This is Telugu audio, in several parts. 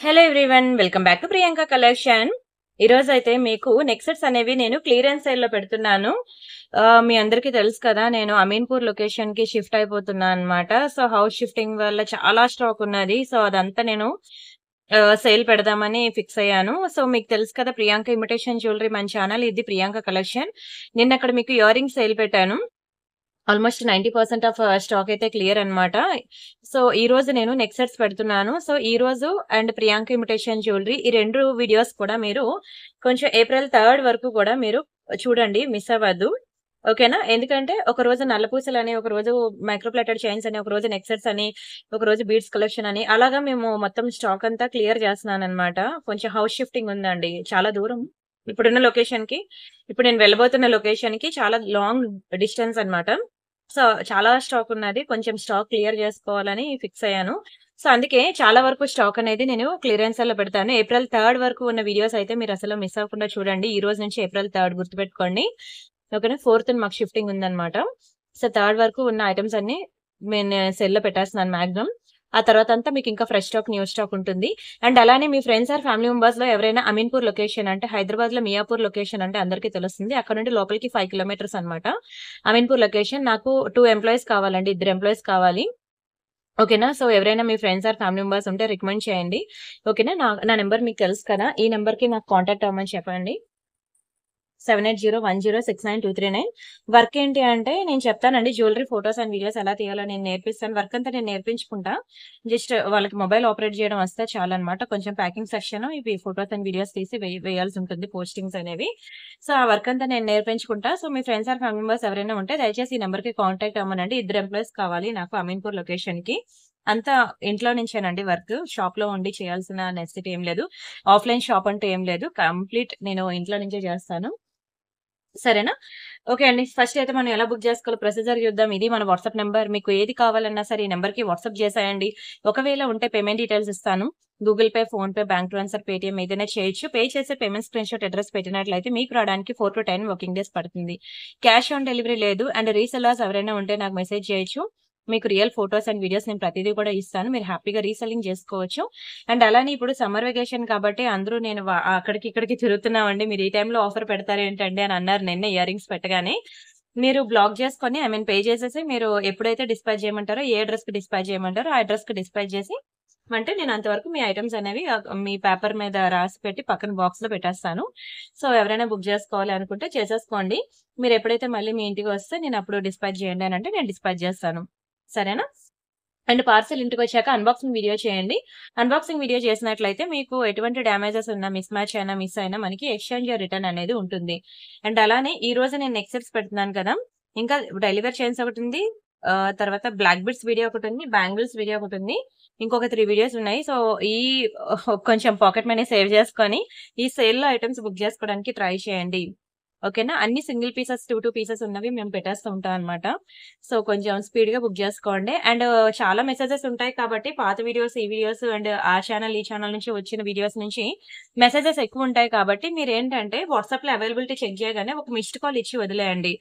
Hello everyone, welcome back to Priyanka collection. ఈ రోజు అయితే మీకు నెక్ సెట్స్ అనేవి నేను క్లియరెన్స్ సేల్ లో పెడుతున్నాను. మీ అందరికీ తెలుసు కదా, నేను అమీన్పూర్ లొకేషన్ కి షిఫ్ట్ అయిపోతున్నా అనమాట. సో హౌస్ షిఫ్టింగ్ వల్ల చాలా స్టాక్ ఉన్నది. సో అదంతా నేను సేల్ పెడదామని ఫిక్స్ అయ్యాను. సో మీకు తెలుసు కదా, ప్రియాంక ఇమిటేషన్ జ్యువెలరీ మన ఛానల్, ఇది ప్రియాంక కలెక్షన్. నిన్న అక్కడ మీకు ఇయర్ రింగ్స్ సేల్ పెట్టాను. ఆల్మోస్ట్ 90% ఆఫ్ స్టాక్ అయితే క్లియర్ అన్నమాట. సో ఈ రోజు నేను నెక్ సెట్స్ పెడుతున్నాను. సో ఈ రోజు అండ్ ప్రియాంక ఇమిటేషన్ జ్యువెలరీ, ఈ రెండు వీడియోస్ కూడా మీరు కొంచెం ఏప్రిల్ 3 వరకు కూడా మీరు చూడండి, మిస్ అవ్వద్దు. ఓకేనా? ఎందుకంటే ఒక రోజు నల్లపూసలు అని, ఒక రోజు మైక్రోప్లేటెడ్ చైన్స్ అని, ఒక రోజు నెక్ సెట్స్ అని, ఒక రోజు బీడ్స్ కలెక్షన్ అని, అలాగా మేము మొత్తం స్టాక్ అంతా క్లియర్ చేస్తున్నాను అనమాట. కొంచెం హౌస్ షిఫ్టింగ్ ఉందండి, చాలా దూరం ఇప్పుడున్న లొకేషన్ కి. ఇప్పుడు నేను వెళ్ళబోతున్న లొకేషన్ కి చాలా లాంగ్ డిస్టెన్స్ అన్నమాట. సో చాలా స్టాక్ ఉన్నది, కొంచెం స్టాక్ క్లియర్ చేసుకోవాలని ఫిక్స్ అయ్యాను. సో అందుకే చాలా వరకు స్టాక్ అనేది నేను క్లియరెన్స్ లో పెడతాను. ఏప్రిల్ 3 వరకు ఉన్న వీడియోస్ అయితే మీరు అసలు మిస్ అవ్వకుండా చూడండి. ఈ రోజు నుంచి ఏప్రిల్ 3 గుర్తుపెట్టుకోండి. ఓకేనా? 4th మాకు షిఫ్టింగ్ ఉందన్నమాట. సో 3 వరకు ఉన్న ఐటమ్స్ అన్ని నేను సెల్ లో పెట్టేస్తున్నాను మాక్సిమం. ఆ తర్వాత అంతా మీకు ఇంకా ఫ్రెష్ స్టాక్, న్యూ స్టాక్ ఉంటుంది. అండ్ అలానే మీ ఫ్రెండ్స్ ఆర్ ఫ్యామిలీ మెంబర్స్ లో ఎవరైనా అమీన్పూర్ లొకేషన్ అంటే, హైదరాబాద్ లో మియాపూర్ లొకేషన్ అంటే అందరికీ తెలుస్తుంది. అక్కడ నుండి లోపలికి 5 కిలోమీటర్స్ అనమాట అమీన్పూర్ లొకేషన్. నాకు 2 ఎంప్లాయీస్ కావాలండి, 2 ఎంప్లాయీస్ కావాలి. ఓకేనా? సో ఎవరైనా మీ ఫ్రెండ్స్ ఆర్ ఫ్యామిలీ మెంబర్స్ ఉంటే రికమెండ్ చేయండి. ఓకేనా? నా నెంబర్ మీకు తెలుసు కదా, ఈ నెంబర్ కి నాకు కాంటాక్ట్ అవ్వమని చెప్పండి. 7801069239. వర్క్ ఏంటి అంటే నేను చెప్తానండి, జ్యువెలరీ ఫోటోస్ అండ్ వీడియోస్ ఎలా తీయాలో నేను నేర్పిస్తాను. వర్క్ అంతా నేను నేర్పించుకుంటా. జస్ట్ వాళ్ళకి మొబైల్ ఆపరేట్ చేయడం వస్తే చాలన్నమాట. కొంచెం ప్యాకింగ్ సెక్షన్, ఇవి ఫోటోస్ అండ్ వీడియోస్ తీసి వేయాల్సి ఉంటుంది, పోస్టింగ్స్ అనేవి. సో ఆ వర్క్ అంతా నేను నేర్పించుకుంటా. సో మీ ఫ్రెండ్స్ ఆర్ ఫ్యామిలీ మెంబర్స్ ఎవరైనా ఉంటే దయచేసి ఈ నెంబర్ కి కాంటాక్ట్ అవ్వనండి. 2 ఎంప్లాయీస్ కావాలి నాకు అమీన్పూర్ లొకేషన్ కి. అంతా ఇంట్లో నుంచేనండి వర్క్, షాప్ లో ఉండి చేయాల్సిన నెసెసిటీ ఏం లేదు. ఆఫ్లైన్ షాప్ అంటే ఏం లేదు, కంప్లీట్ నేను ఇంట్లో నుంచే చేస్తాను. సరేనా? ఓకే అండి. ఫస్ట్ అయితే మనం ఎలా బుక్ చేసుకోవాలో ప్రొసీజర్ చూద్దాం. ఇది మన వాట్సాప్ నెంబర్. మీకు ఏది కావాలన్నా సరే ఈ నెంబర్ కి వాట్సాప్ చేసేయండి. ఒకవేళ ఉంటే పేమెంట్ డీటెయిల్స్ ఇస్తాను. Google pay, phone pay, bank transfer, Paytm ఏదైనా చేయొచ్చు. పే చేసే పేమెంట్ స్క్రీన్ షాట్ అడ్రస్ పెట్టినట్లయితే మీకు రావడానికి 4 to 10 వర్కింగ్ డేస్ పడుతుంది. క్యాష్ ఆన్ డెలివరీ లేదు. అండ్ రీసెల్లర్స్ ఎవరైనా ఉంటే నాకు మెసేజ్ చేయొచ్చు. మీకు రియల్ ఫోటోస్ అండ్ వీడియోస్ నేను ప్రతిదీ కూడా ఇస్తాను. మీరు హ్యాపీగా రీసెల్లింగ్ చేసుకోవచ్చు. అండ్ అలానే ఇప్పుడు సమ్మర్ వెకేషన్ కాబట్టి అందరూ నేను అక్కడికి ఇక్కడికి తిరుగుతున్నామండి, మీరు ఈ టైంలో ఆఫర్ పెడతారేంటండి అని అన్నారు నిన్న ఇయర్ రింగ్స్ పెట్టగానే. మీరు బ్లాక్ చేసుకొని, పే చేసేసి, మీరు ఎప్పుడైతే డిస్పాచ్ చేయమంటారో, ఏ అడ్రస్ కి డిస్పాచ్ చేయమంటారో ఆ అడ్రస్ కి డిస్పాచ్ చేసి అంటే నేను అంతవరకు మీ ఐటమ్స్ అనేవి మీ పేపర్ మీద రాసి పెట్టి పక్కన బాక్స్ లో పెట్టేస్తాను. సో ఎవరైనా బుక్ చేసుకోవాలి అనుకుంటే చేసేసుకోండి. మీరు ఎప్పుడైతే మళ్ళీ మీ ఇంటికి వస్తే నేను అప్పుడు డిస్పాచ్ చేయండి అని అంటే నేను డిస్పాచ్ చేస్తాను. సరేనా? అండ్ పార్సల్ ఇంటికి వచ్చాక అన్బాక్సింగ్ వీడియో చేయండి. అన్బాక్సింగ్ వీడియో చేసినట్లయితే మీకు ఎటువంటి డ్యామేజెస్ ఉన్నా, మిస్ మ్యాచ్ అయినా, మిస్ అయినా మనకి ఎక్స్చేంజ్ రిటర్న్ అనేది ఉంటుంది. అండ్ అలానే ఈ రోజు నేను నెక్ సెట్స్ పెడుతున్నాను కదా, ఇంకా డెలివరీ చైన్స్ ఒకటి ఉంది, తర్వాత బ్లాక్ బిట్స్ వీడియో ఒకటి ఉంది, బ్యాంగిల్స్ వీడియో ఒకటి ఉంది, ఇంకొక 3 వీడియోస్ ఉన్నాయి. సో ఈ కొంచెం పాకెట్ మనీ సేవ్ చేసుకొని ఈ సేల్ లో ఐటమ్స్ బుక్ చేసుకోవడానికి ట్రై చేయండి. ఓకేనా? అన్ని సింగిల్ పీసెస్, 2 పీసెస్ ఉన్నవి మేము పెట్టేస్తూ ఉంటాం అనమాట. సో కొంచెం స్పీడ్ గా బుక్ చేసుకోండి. అండ్ చాలా మెసేజెస్ ఉంటాయి కాబట్టి పాత వీడియోస్, ఈ వీడియోస్ అండ్ ఆ ఛానల్, ఈ ఛానల్ నుంచి వచ్చిన వీడియోస్ నుంచి మెసేజెస్ ఎక్కువ ఉంటాయి కాబట్టి మీరు ఏంటంటే వాట్సాప్ లో అవైలబిలిటీ చెక్ చేయగానే ఒక మిస్డ్ కాల్ ఇచ్చి వదిలేయండి.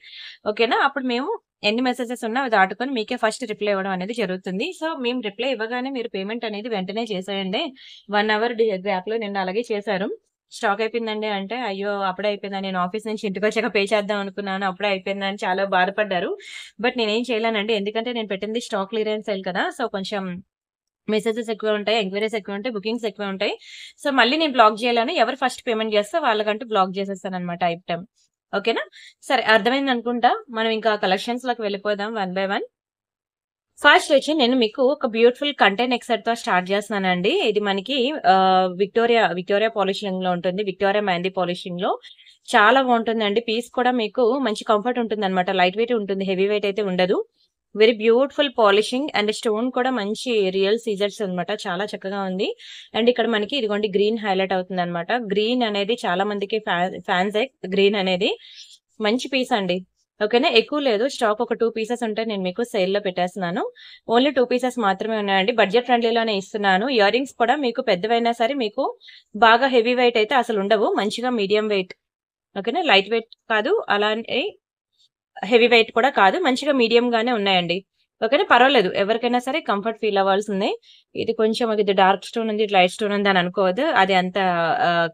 ఓకేనా? అప్పుడు మేము ఎన్ని మెసేజెస్ ఉన్నా అవి దాటుకొని మీకే ఫస్ట్ రిప్లై ఇవ్వడం అనేది జరుగుతుంది. సో మేము రిప్లై ఇవ్వగానే మీరు పేమెంట్ అనేది వెంటనే చేసేయండి. 1 అవర్ గ్యాప్ లో నిన్న అలాగే చేశారు. స్టాక్ అయిపోయిందండి అంటే, అయ్యో అప్పుడే అయిపోయిందా, నేను ఆఫీస్ నుంచి ఇంటికి వచ్చాక పే చేద్దాం అనుకున్నాను, అప్పుడే అయిపోయిందని చాలా బాధపడ్డారు. బట్ నేనేం చేయలేనండి, ఎందుకంటే నేను పెట్టింది స్టాక్ క్లియరెన్స్ సేల్ కదా. సో కొంచెం మెసేజెస్ ఎక్కువ ఉంటాయి, ఎంక్వైరీస్ ఎక్కువ ఉంటాయి, బుకింగ్స్ ఎక్కువ ఉంటాయి. సో మళ్ళీ నేను బ్లాక్ చేయాలని, ఎవరు ఫస్ట్ పేమెంట్ చేస్తే వాళ్ళకంటూ బ్లాక్ చేసేస్తాను అనమాట ఐటమ్. ఓకేనా? సరే, అర్థమైంది అనుకుంటా. మనం ఇంకా కలెక్షన్స్ లోకి వెళ్ళిపోదాం 1 by 1. ఫస్ట్ వచ్చి నేను మీకు ఒక బ్యూటిఫుల్ కంటెంట్ నెక్ సెట్ తో స్టార్ట్ చేస్తున్నానండి. ఇది మనకి విక్టోరియా పాలిషింగ్ లో ఉంటుంది, విక్టోరియా మెహందీ పాలిషింగ్ లో చాలా బాగుంటుందండి. పీస్ కూడా మీకు మంచి కంఫర్ట్ ఉంటుంది అనమాట, లైట్ వెయిట్ ఉంటుంది, హెవీ వెయిట్ అయితే ఉండదు. Very beautiful polishing and stone కూడా మంచి రియల్ సీజర్స్ అనమాట, చాలా చక్కగా ఉంది. అండ్ ఇక్కడ మనకి ఇదిగోండి గ్రీన్ హైలైట్ అవుతుంది అనమాట. గ్రీన్ అనేది చాలా మందికి ఫ్యాన్స్, గ్రీన్ అనేది మంచి పీస్ అండి. ఓకేనా? ఎక్కువ లేదు స్టాక్, ఒక 2 పీసెస్ ఉంటే నేను మీకు సేల్ లో పెట్టేస్తున్నాను. ఓన్లీ 2 పీసెస్ మాత్రమే ఉన్నాయండి. బడ్జెట్ ఫ్రెండ్లీలోనే ఇస్తున్నాను. ఇయర్ రింగ్స్ కూడా మీకు పెద్దవైనా సరే మీకు బాగా హెవీ వెయిట్ అయితే అసలు ఉండవు, మంచిగా మీడియం వెయిట్. ఓకేనా? లైట్ వెయిట్ కాదు, అలానే హెవీ వెయిట్ కూడా కాదు, మంచిగా మీడియం గానే ఉన్నాయండి. ఓకేనా, పర్వాలేదు, ఎవరికైనా సరే కంఫర్ట్ ఫీల్ అవ్వాల్సిందే. ఇది కొంచెం ఇది డార్క్ స్టోన్ ఉంది, ఇది లైట్ స్టోన్ ఉంది అని అనుకోవద్దు. అది అంత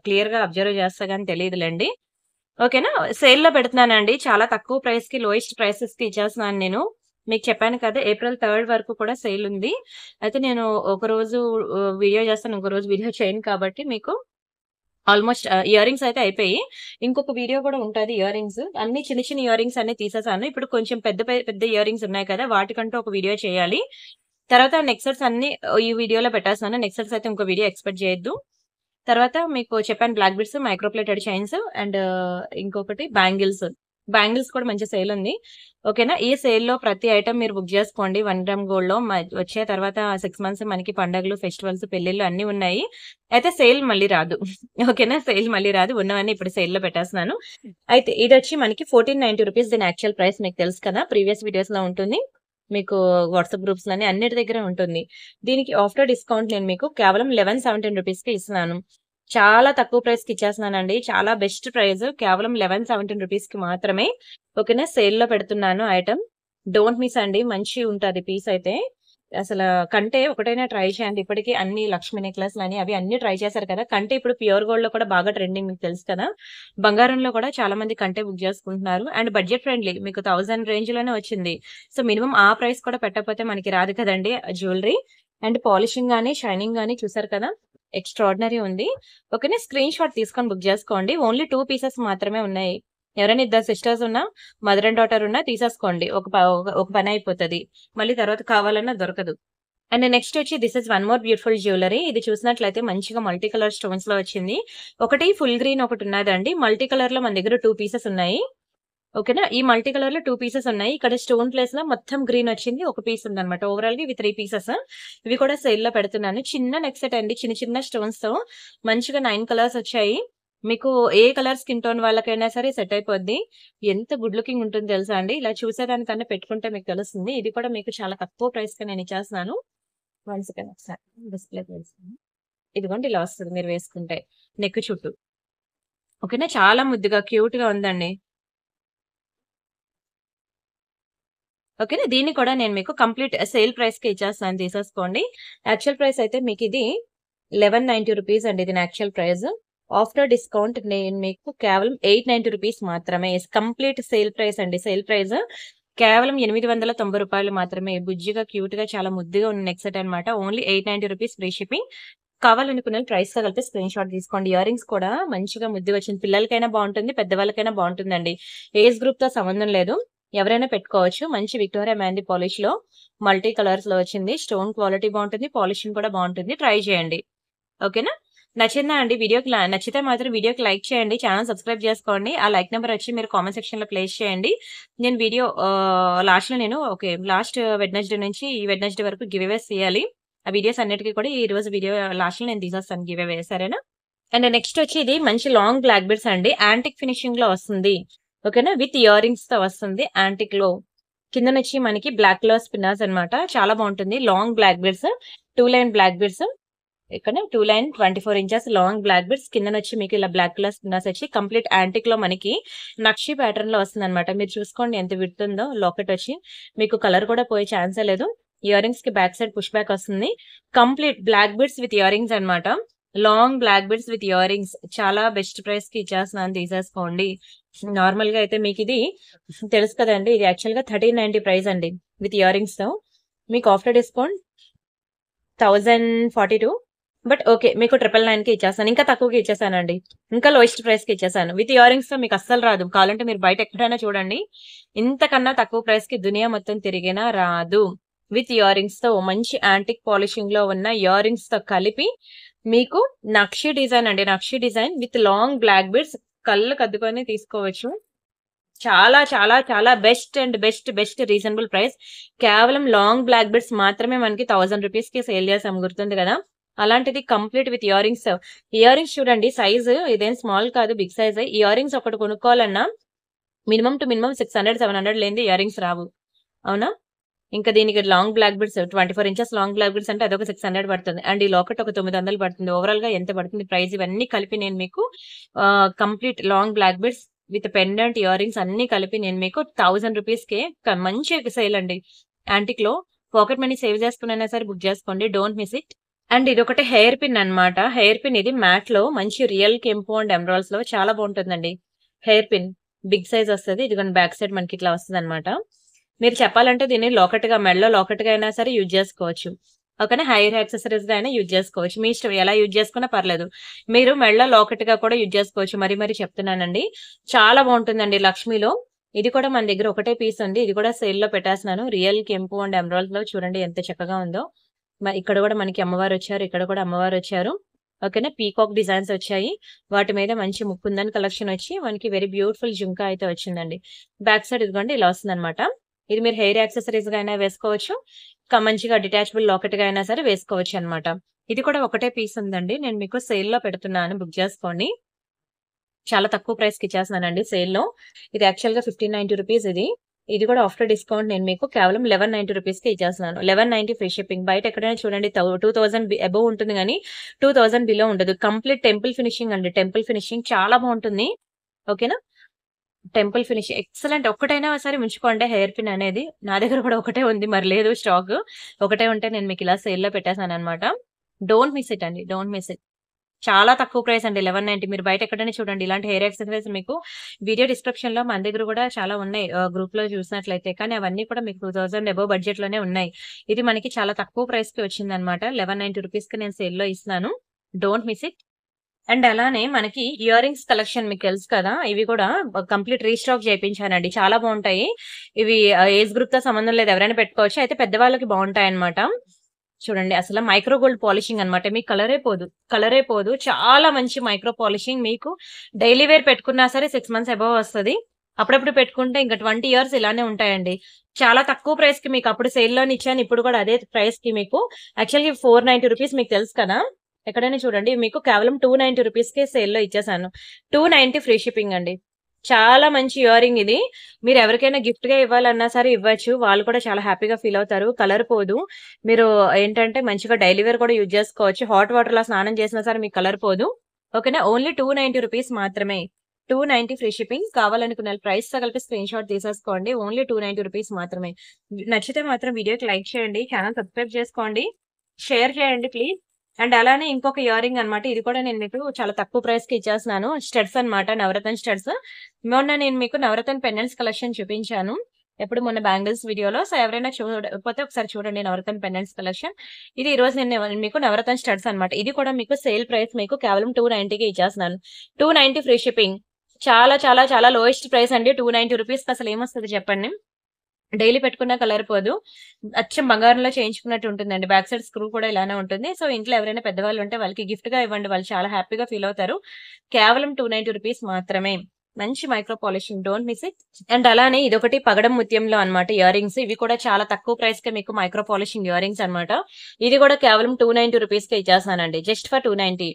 క్లియర్ గా అబ్జర్వ్ చేస్తా గానీ తెలియదులేండి. ఓకేనా, సేల్ లో పెడుతున్నానండి, చాలా తక్కువ ప్రైస్ కి, లోయెస్ట్ ప్రైసెస్ కి ఇచ్చేస్తున్నాను నేను. మీకు చెప్పాను కదా, ఏప్రిల్ 3 వరకు కూడా సేల్ ఉంది. అయితే నేను ఒక రోజు వీడియో చేస్తాను, ఇంకో రోజు వీడియో చేయను కాబట్టి మీకు ఆల్మోస్ట్ ఇయర్ రింగ్స్ అయితే అయిపోయి, ఇంకొక వీడియో కూడా ఉంటది. ఇయర్ రింగ్స్ అన్ని చిన్న చిన్న ఇయర్ రింగ్స్ అన్ని తీసేసాను. ఇప్పుడు కొంచెం పెద్ద ఇయర్ రింగ్స్ ఉన్నాయి కదా, వాటికంటూ ఒక వీడియో చేయాలి. తర్వాత నెక్సెట్స్ అన్ని ఈ వీడియోలో పెట్టేస్తున్నాను. నెక్సెట్స్ అయితే ఇంకో వీడియో ఎక్స్పెక్ట్ చేయొద్దు. తర్వాత మీకు చెప్పాను black beads, microplated chains and ఇంకొకటి బ్యాంగిల్స్. బ్యాంగిల్స్ కూడా మంచి సేల్ ఉంది. ఓకేనా, ఈ సేల్ లో ప్రతి ఐటమ్ మీరు బుక్ చేసుకోండి. 1 గ్రామ్ గోల్డ్ లో వచ్చే తర్వాత 6 మంత్స్ మనకి పండగలు, ఫెస్టివల్స్, పెళ్లిళ్ళు అన్ని ఉన్నాయి. అయితే సేల్ మళ్ళీ రాదు. ఓకేనా, సేల్ మళ్ళీ రాదు, ఉన్నవన్నీ ఇప్పుడు సేల్ లో పెట్టేస్తున్నాను. అయితే ఇది వచ్చి మనకి 1490 రూపీస్. దీని యాక్చువల్ ప్రైస్ మీకు తెలుసు కదా, ప్రీవియస్ వీడియోస్ లో ఉంటుంది, మీకు వాట్సాప్ గ్రూప్స్ లోని అన్నిటి దగ్గర ఉంటుంది. దీనికి ఆఫ్టర్ డిస్కౌంట్ నేను మీకు కేవలం 1117 రూపీస్ కి ఇస్తున్నాను. చాలా తక్కువ ప్రైస్ కి ఇచ్చేస్తున్నానండి, చాలా బెస్ట్ ప్రైస్, కేవలం 1117 రూపీస్ కి మాత్రమే. ఓకేనా, సేల్ లో పెడుతున్నాను ఐటమ్, డోంట్ మిస్ అండి, మంచి ఉంటది పీస్ అయితే. అసలు కంటే ఒకటైనా ట్రై చేయండి. ఇప్పటికీ అన్ని లక్ష్మీ నెక్లెస్లు అని అవి అన్ని ట్రై చేశారు కదా. కంటే ఇప్పుడు ప్యూర్ గోల్డ్ లో కూడా బాగా ట్రెండింగ్, మీకు తెలుసు కదా. బంగారంలో కూడా చాలా మంది కంటే బుక్ చేసుకుంటున్నారు. అండ్ బడ్జెట్ ఫ్రెండ్లీ, మీకు 1000 రేంజ్ లోనే వచ్చింది. సో మినిమం ఆ ప్రైస్ కూడా పెట్టకపోతే మనకి రాదు కదండి జ్యువెలరీ. అండ్ పాలిషింగ్ గానీ, షైనింగ్ గానీ చూసారు కదా, ఎక్స్ట్రాడినరీ ఉంది. ఓకేనా, స్క్రీన్ షాట్ తీసుకొని బుక్ చేసుకోండి. ఓన్లీ 2 పీసెస్ మాత్రమే ఉన్నాయి. ఎవరైనా ఇద్దరు సిస్టర్స్ ఉన్నా, మదర్ అండ్ డాటర్ ఉన్నా తీసేసుకోండి, ఒక పని అయిపోతుంది. మళ్ళీ తర్వాత కావాలన్నా దొరకదు. అండ్ నెక్స్ట్ వచ్చి this is one more beautiful jewellery. ఇది చూసినట్లయితే మంచిగా మల్టీ కలర్ స్టోన్స్ లో వచ్చింది. ఒకటి ఫుల్ గ్రీన్, ఒకటి ఉన్నదండి. మల్టీ కలర్ లో మన దగ్గర 2 పీసెస్ ఉన్నాయి. ఓకేనా, ఈ మల్టీ కలర్ లో 2 పీసెస్ ఉన్నాయి. ఇక్కడ స్టోన్ ప్లేస్ లో మొత్తం గ్రీన్ వచ్చింది, ఒక పీస్ ఉంది అనమాట. ఓవరాల్ గా ఇవి 3 పీసెస్. ఇవి కూడా సేల్ లో పెడుతున్నాను. చిన్న నెక్ సెట్ అండి, చిన్న చిన్న స్టోన్స్ తో మంచిగా 9 కలర్స్ వచ్చాయి. మీకు ఏ కలర్ స్కిన్ టోన్ వాళ్ళకైనా సరే సెట్ అయిపోద్ది. ఎంత గుడ్ లుకింగ్ ఉంటుంది తెలుసా అండి. ఇలా చూసేదానికన్నా పెట్టుకుంటే మీకు తెలుస్తుంది. ఇది కూడా మీకు చాలా తక్కువ ప్రైస్ కి నేను ఇచ్చేస్తున్నాను. 1 సెకండ్ ఒకసారి డిస్ప్లే చేస్తాను. ఇదిగోండి, ఇలా వస్తుంది మీరు వేసుకుంటే నెక్ చుట్టూ. ఓకేనా, చాలా ముద్దుగా క్యూట్ గా ఉందండి. ఓకేనా, దీన్ని కూడా నేను మీకు కంప్లీట్ సేల్ ప్రైస్ కి ఇచ్చేస్తాను, తీసేసుకోండి. యాక్చువల్ ప్రైస్ అయితే మీకు ఇది 1190 రూపీస్ అండి, ఇది యాక్చువల్ ప్రైస్. ఆఫ్టర్ డిస్కౌంట్ నేను మీకు కేవలం 890 రూపీస్ మాత్రమే. కంప్లీట్ సేల్ ప్రైస్ అండి, సేల్ ప్రైస్ కేవలం 890 రూపాయలు మాత్రమే. బుజ్జిగా క్యూట్ గా చాలా ముద్దుగా ఉన్న నెక్ సెట్ అనమాట. Only 890 rupees free shipping. కావాలనుకున్న ప్రైస్ తో కలిపి స్క్రీన్ షాట్ తీసుకోండి. ఇయర్ రింగ్స్ కూడా మంచిగా ముద్దుగా వచ్చింది. పిల్లలకైనా బాగుంటుంది, పెద్దవాళ్ళకైనా బాగుంటుందండి. ఏజ్ గ్రూప్ తో సంబంధం లేదు, ఎవరైనా పెట్టుకోవచ్చు. మంచి విక్టోరియా మెహందీ పాలిష్ లో మల్టీ కలర్స్ లో వచ్చింది. స్టోన్ క్వాలిటీ బాగుంటుంది, పాలిషింగ్ కూడా బాగుంటుంది. ట్రై చేయండి. ఓకేనా, నచ్చిందా అండి? వీడియోకి నచ్చితే మాత్రం వీడియోకి లైక్ చేయండి, ఛానల్ సబ్స్క్రైబ్ చేసుకోండి. ఆ లైక్ నెంబర్ వచ్చి మీరు కామెంట్ సెక్షన్ లో ప్లేస్ చేయండి. నేను వీడియో లాస్ట్ లో లాస్ట్ వెడ్నెస్డే నుంచి ఈ వెడ్నెస్డే వరకు గివ్ అవేస్ చేయాలి. ఆ వీడియోస్ అన్నిటికీ కూడా ఈ రోజు వీడియో లాస్ట్ లో నేను తీసేస్తాను గివ్ అవే, సరేనా? అండ్ నెక్స్ట్ వచ్చి ఇది మంచి లాంగ్ బ్లాక్ బీడ్స్ అండి, యాంటిక్ ఫినిషింగ్ లో వస్తుంది. ఓకేనా, విత్ ఇయర్ రింగ్స్ తో వస్తుంది యాంటిక్ లో. కింద వచ్చి మనకి బ్లాక్ కలర్ స్పిన్నర్స్ అనమాట, చాలా బాగుంటుంది. Long black beads, 2 line black beads. ఇక్కడ 2 line 24 inches long black beads. కింద వచ్చి మీకు ఇలా బ్లాక్ కలర్ స్పిన్నర్స్ వచ్చి కంప్లీట్ యాంటిక్ లో మనకి నక్షి ప్యాటర్న్ లో వస్తుంది అనమాట. మీరు చూసుకోండి ఎంత విడుతుందో. లాకెట్ వచ్చి మీకు కలర్ కూడా పోయే ఛాన్సే లేదు. ఇయర్ రింగ్స్ కి బ్యాక్ సైడ్ పుష్ బ్యాక్ వస్తుంది. Complete black beads with earrings అనమాట. Long black beads with earrings, చాలా బెస్ట్ ప్రైస్ కి ఇచ్చేస్తున్నాను, తీసేసుకోండి. నార్మల్ గా అయితే మీకు ఇది తెలుసు కదండి, ఇది యాక్చువల్ గా 1390 ప్రైస్ అండి విత్ ఇయర్ రింగ్స్ తో. మీకు ఆఫ్టర్ డిస్కౌంట్ 1042. బట్ ఓకే, మీకు 999 కి ఇచ్చేస్తాను, ఇంకా తక్కువకి ఇచ్చేసానండి, ఇంకా లోయెస్ట్ ప్రైస్ కి ఇచ్చేసాను. విత్ ఇయర్ రింగ్స్ తో మీకు అస్సలు రాదు. కావాలంటే మీరు బయట ఎక్కడైనా చూడండి, ఇంతకన్నా తక్కువ ప్రైస్ కి దునియా మొత్తం తిరిగినా రాదు. విత్ ఇయర్ రింగ్స్ తో మంచి యాంటిక్ పాలిషింగ్ లో ఉన్న ఇయర్ రింగ్స్ తో కలిపి మీకు నక్షి డిజైన్ అండి, నక్షి design with long black beads. కళ్ళు కద్దుకొని తీసుకోవచ్చు. చాలా చాలా చాలా best and best reasonable price. కేవలం లాంగ్ బ్లాక్ బీడ్స్ మాత్రమే మనకి 1000 రూపీస్ కి సేల్ చేసాం, గుర్తుంది కదా. అలాంటిది complete with ear rings. Ear rings చూడండి, సైజు ఇదేం స్మాల్ కాదు, బిగ్ సైజ్. ఇయర్ రింగ్స్ ఒకటి కొనుక్కోవాలన్నా మినిమం టు మినిమం 600-700 లేని ఇయర్ రింగ్స్ రావు, అవునా. ఇంకా దీనికి long black beads 24 inches long black beads అంటే అదొక 600 పడుతుంది. అండ్ ఈ లాకెట్ ఒక 900 పడుతుంది. ఓవరాల్ గా ఎంత పడుతుంది ప్రైస్? ఇవన్నీ కలిపి నేను మీకు complete long black beads with pendant ear rings అన్ని కలిపి నేను మీకు 1000 రూపీస్ కే మంచి సేల్ అండి. యాంటిక్ లో పాకెట్ మనీ సేవ్ చేసుకునైనా సరే బుక్ చేసుకోండి. Don't miss it. అండ్ ఇదొకటి హెయిర్ పిన్ అన్నమాట. హెయిర్ పిన్ ఇది మ్యాట్ లో మంచి రియల్ కెంపు అండ్ ఎమరాల్డ్స్ లో చాలా బాగుంటుందండి. హెయిర్ పిన్ బిగ్ సైజ్ వస్తది. ఇదిగోండి బ్యాక్ సైడ్ మనకి ఇట్లా వస్తదన్నమాట. మీరు చెప్పాలంటే దీన్ని లాకెట్‌గా మెడలో లాకెట్‌గా అయినా సరే యూజ్ చేసుకోవచ్చు. ఓకేనా. హెయిర్ యాక్సెసరీస్‌గా అయినా యూజ్ చేసుకోవచ్చు. మీ ఇష్టం ఎలా యూజ్ చేసుకున్నా పర్లేదు. మీరు మెడలో లాకెట్‌గా కూడా యూజ్ చేసుకోవచ్చు. మరీ చెప్తున్నానండి. చాలా బాగుంటుందండి లక్ష్మిలో. ఇది కూడా మన దగ్గర ఒకటే పీస్ ఉంది. ఇది కూడా సేల్‌లో పెట్టేస్తున్నాను. రియల్ కెంపు అండ్ ఎమరాల్డ్స్‌లో చూడండి ఎంత చక్కగా ఉందో. ఇక్కడ కూడా మనకి అమ్మవారొచ్చారు. ఇక్కడ కూడా అమ్మవారొచ్చారు. ఓకేనా. పీకాక్ డిజైన్స్ వచ్చాయి. వాటి మీద మంచి ముకుందన్ కలెక్షన్ వచ్చి మనకి వెరీ బ్యూటిఫుల్ జుంకా అయితే వచ్చిందండి. బ్యాక్ సైడ్ ఇదిగోండి ఇలా వస్తుందన్నమాట. ఇది మీరు హెయిర్ యాక్సెసరీస్‌గా అయినా వేసుకోవచ్చు. ఇంకా మంచిగా డిటాచబుల్ లాకెట్‌గా అయినా సరే వేసుకోవచ్చు అన్నమాట. ఇది కూడా ఒకటే పీస్ ఉందండి. నేను మీకు సేల్‌లో పెడుతున్నాను. బుక్ చేసుకోండి. చాలా తక్కువ ప్రైస్‌కి ఇచ్చేస్తున్నానండి సేల్‌లో. ఇది యాక్చువల్‌గా 1590 రూపీస్ ఇది. ఇది కూడా ఆఫ్టర్ డిస్కౌంట్ నేను మీకు కేవలం 1190 రూపీస్‌కి ఇచ్చేస్తున్నాను. 1190 ఫ్రీ షిప్పింగ్. బయట ఎక్కడైనా చూడండి 2000 అబోవ్ ఉంటుంది గానీ 2000 బిలో ఉండదు. కంప్లీట్ టెంపుల్ ఫినిషింగ్ అండి. టెంపుల్ ఫినిషింగ్ చాలా బాగుంటుంది. ఓకేనా. Temple finish excellent. ఒక్కటైనా సరే ఉంచుకోండి హెయిర్ పిన్ అనేది. నా దగ్గర కూడా ఒకటే ఉంది. మరి లేదు స్టాక్. ఒకటే ఉంటే నేను మీకు ఇలా సేల్‌లో పెట్టేసానన్నమాట. డోంట్ మిస్ ఇట్ అండి. Don't miss it. చాలా తక్కువ ప్రైస్ అండి. 1190. మీరు బయట ఎక్కడైనా చూడండి. ఇలాంటి హెయిర్ యాక్సెసరీస్ మీకు వీడియో డిస్క్రిప్షన్‌లో మన దగ్గర కూడా చాలా ఉన్నాయి. గ్రూప్‌లో చూసినట్లయితే. కానీ అవన్నీ కూడా మీకు 2000 అబోవ్ బడ్జెట్‌లోనే ఉన్నాయి. ఇది మనకి చాలా తక్కువ ప్రైస్‌కి వచ్చిందన్నమాట. 1190 రూపీస్‌కి నేను సేల్‌లో ఇస్తున్నాను. Don't miss it. అండ్ అలానే మనకి ఇయర్ రింగ్స్ కలెక్షన్ మీకు తెలుసు కదా. ఇవి కూడా కంప్లీట్ రీస్టాక్ చేయించానండి. చాలా బాగుంటాయి. ఇవి ఏజ్ గ్రూప్ తో సంబంధం లేదు. ఎవరైనా పెట్టుకోవచ్చు. అయితే పెద్దవాళ్ళకి బాగుంటాయి అన్నమాట. చూడండి అసలు మైక్రో గోల్డ్ పాలిషింగ్ అన్నమాట. మీకు కలరే పోదు. కలరే పోదు. చాలా మంచి మైక్రో పాలిషింగ్. మీకు డైలీ వేర్ పెట్టుకున్నా సరే 6 మంత్స్ అబోవ్ వస్తది. అప్పుడప్పుడు పెట్టుకుంటే ఇంకా 20 ఇయర్స్ ఇలానే ఉంటాయండి. చాలా తక్కువ ప్రైస్ కి మీకు అప్పుడు సేల్‌లోనే ఇచ్చాను. ఇప్పుడు కూడా అదే ప్రైస్ కి మీకు యాక్చువల్‌గా 490 రూపీస్ మీకు తెలుసు కదా. ఎక్కడైనా చూడండి మీకు కేవలం 290 రూపీస్‌కే సేల్‌లో ఇచ్చేసాను. 290 ఫ్రీ షిప్పింగ్ అండి. చాలా మంచి ఇయర్ రింగ్ ఇది. మీరు ఎవరికైనా గిఫ్ట్‌గా ఇవ్వాలన్నా సరే ఇవ్వచ్చు. వాళ్ళు కూడా చాలా హ్యాపీగా ఫీల్ అవుతారు. కలర్ పోదు. మీరు ఏంటంటే మంచిగా డైలీ వేర్ కూడా యూజ్ చేసుకోవచ్చు. హాట్ వాటర్‌లో స్నానం చేసినా సరే మీకు కలర్ పోదు. ఓకేనా. ఓన్లీ 290 రూపీస్ మాత్రమే. 290 ఫ్రీ షిప్పింగ్. కావాలనుకున్న ప్రైస్‌తో కలిపి స్క్రీన్‌షాట్ తీసేసుకోండి. ఓన్లీ 290 రూపీస్ మాత్రమే. నచ్చితే మాత్రం వీడియోకి లైక్ చేయండి. ఛానెల్ సబ్స్క్రైబ్ చేసుకోండి. షేర్ చేయండి ప్లీజ్. అండ్ అలానే ఇంకొక ఇయర్ రింగ్ అన్నమాట. ఇది కూడా నేను మీకు చాలా తక్కువ ప్రైస్‌కి ఇచ్చేస్తున్నాను. స్టడ్స్ అన్నమాట. నవరత్న స్టడ్స్. మొన్న నేను మీకు నవరత్న పెండెంట్స్ కలెక్షన్ చూపించాను. ఎప్పుడు మొన్న బ్యాంగిల్స్ వీడియోలో. సో ఎవరైనా చూడకపోతే ఒకసారి చూడండి నవరత్న పెండెంట్స్ కలెక్షన్. ఇది ఈ రోజు నేను మీకు నవరత్న స్టడ్స్ అన్నమాట. ఇది కూడా మీకు సేల్ ప్రైస్ మీకు కేవలం 290కి ఇచ్చేస్తున్నాను. 290 ఫ్రీ షిప్పింగ్. చాలా లోయెస్ట్ ప్రైస్ అండి. 290 రూపీస్‌కి అసలు ఏమొస్తది చెప్పండి. డైలీ పెట్టుకున్నా కలర్ పోదు. అచ్చం బంగారంలో చేయించుకున్నట్టు ఉంటుందండి. బ్యాక్ సైడ్ స్క్రూ కూడా ఇలానే ఉంటుంది. సో ఇంట్లో ఎవరైనా పెద్దవాళ్ళు ఉంటే వాళ్ళకి గిఫ్ట్‌గా ఇవ్వండి. వాళ్ళు చాలా హ్యాపీగా ఫీల్ అవుతారు. కేవలం 290 రూపీస్ మాత్రమే. మంచి micro polishing. Don't miss it. And అలానే ఇదొకటి పగడం ముత్యంలో అన్నమాట ఇయర్ రింగ్స్. ఇవి కూడా చాలా తక్కువ ప్రైస్‌కే మీకు మైక్రో పాలిషింగ్ ఇయర్ రింగ్స్ అన్నమాట. ఇది కూడా కేవలం 290 రూపీస్‌కే ఇచ్చేస్తానండి. Just for 290.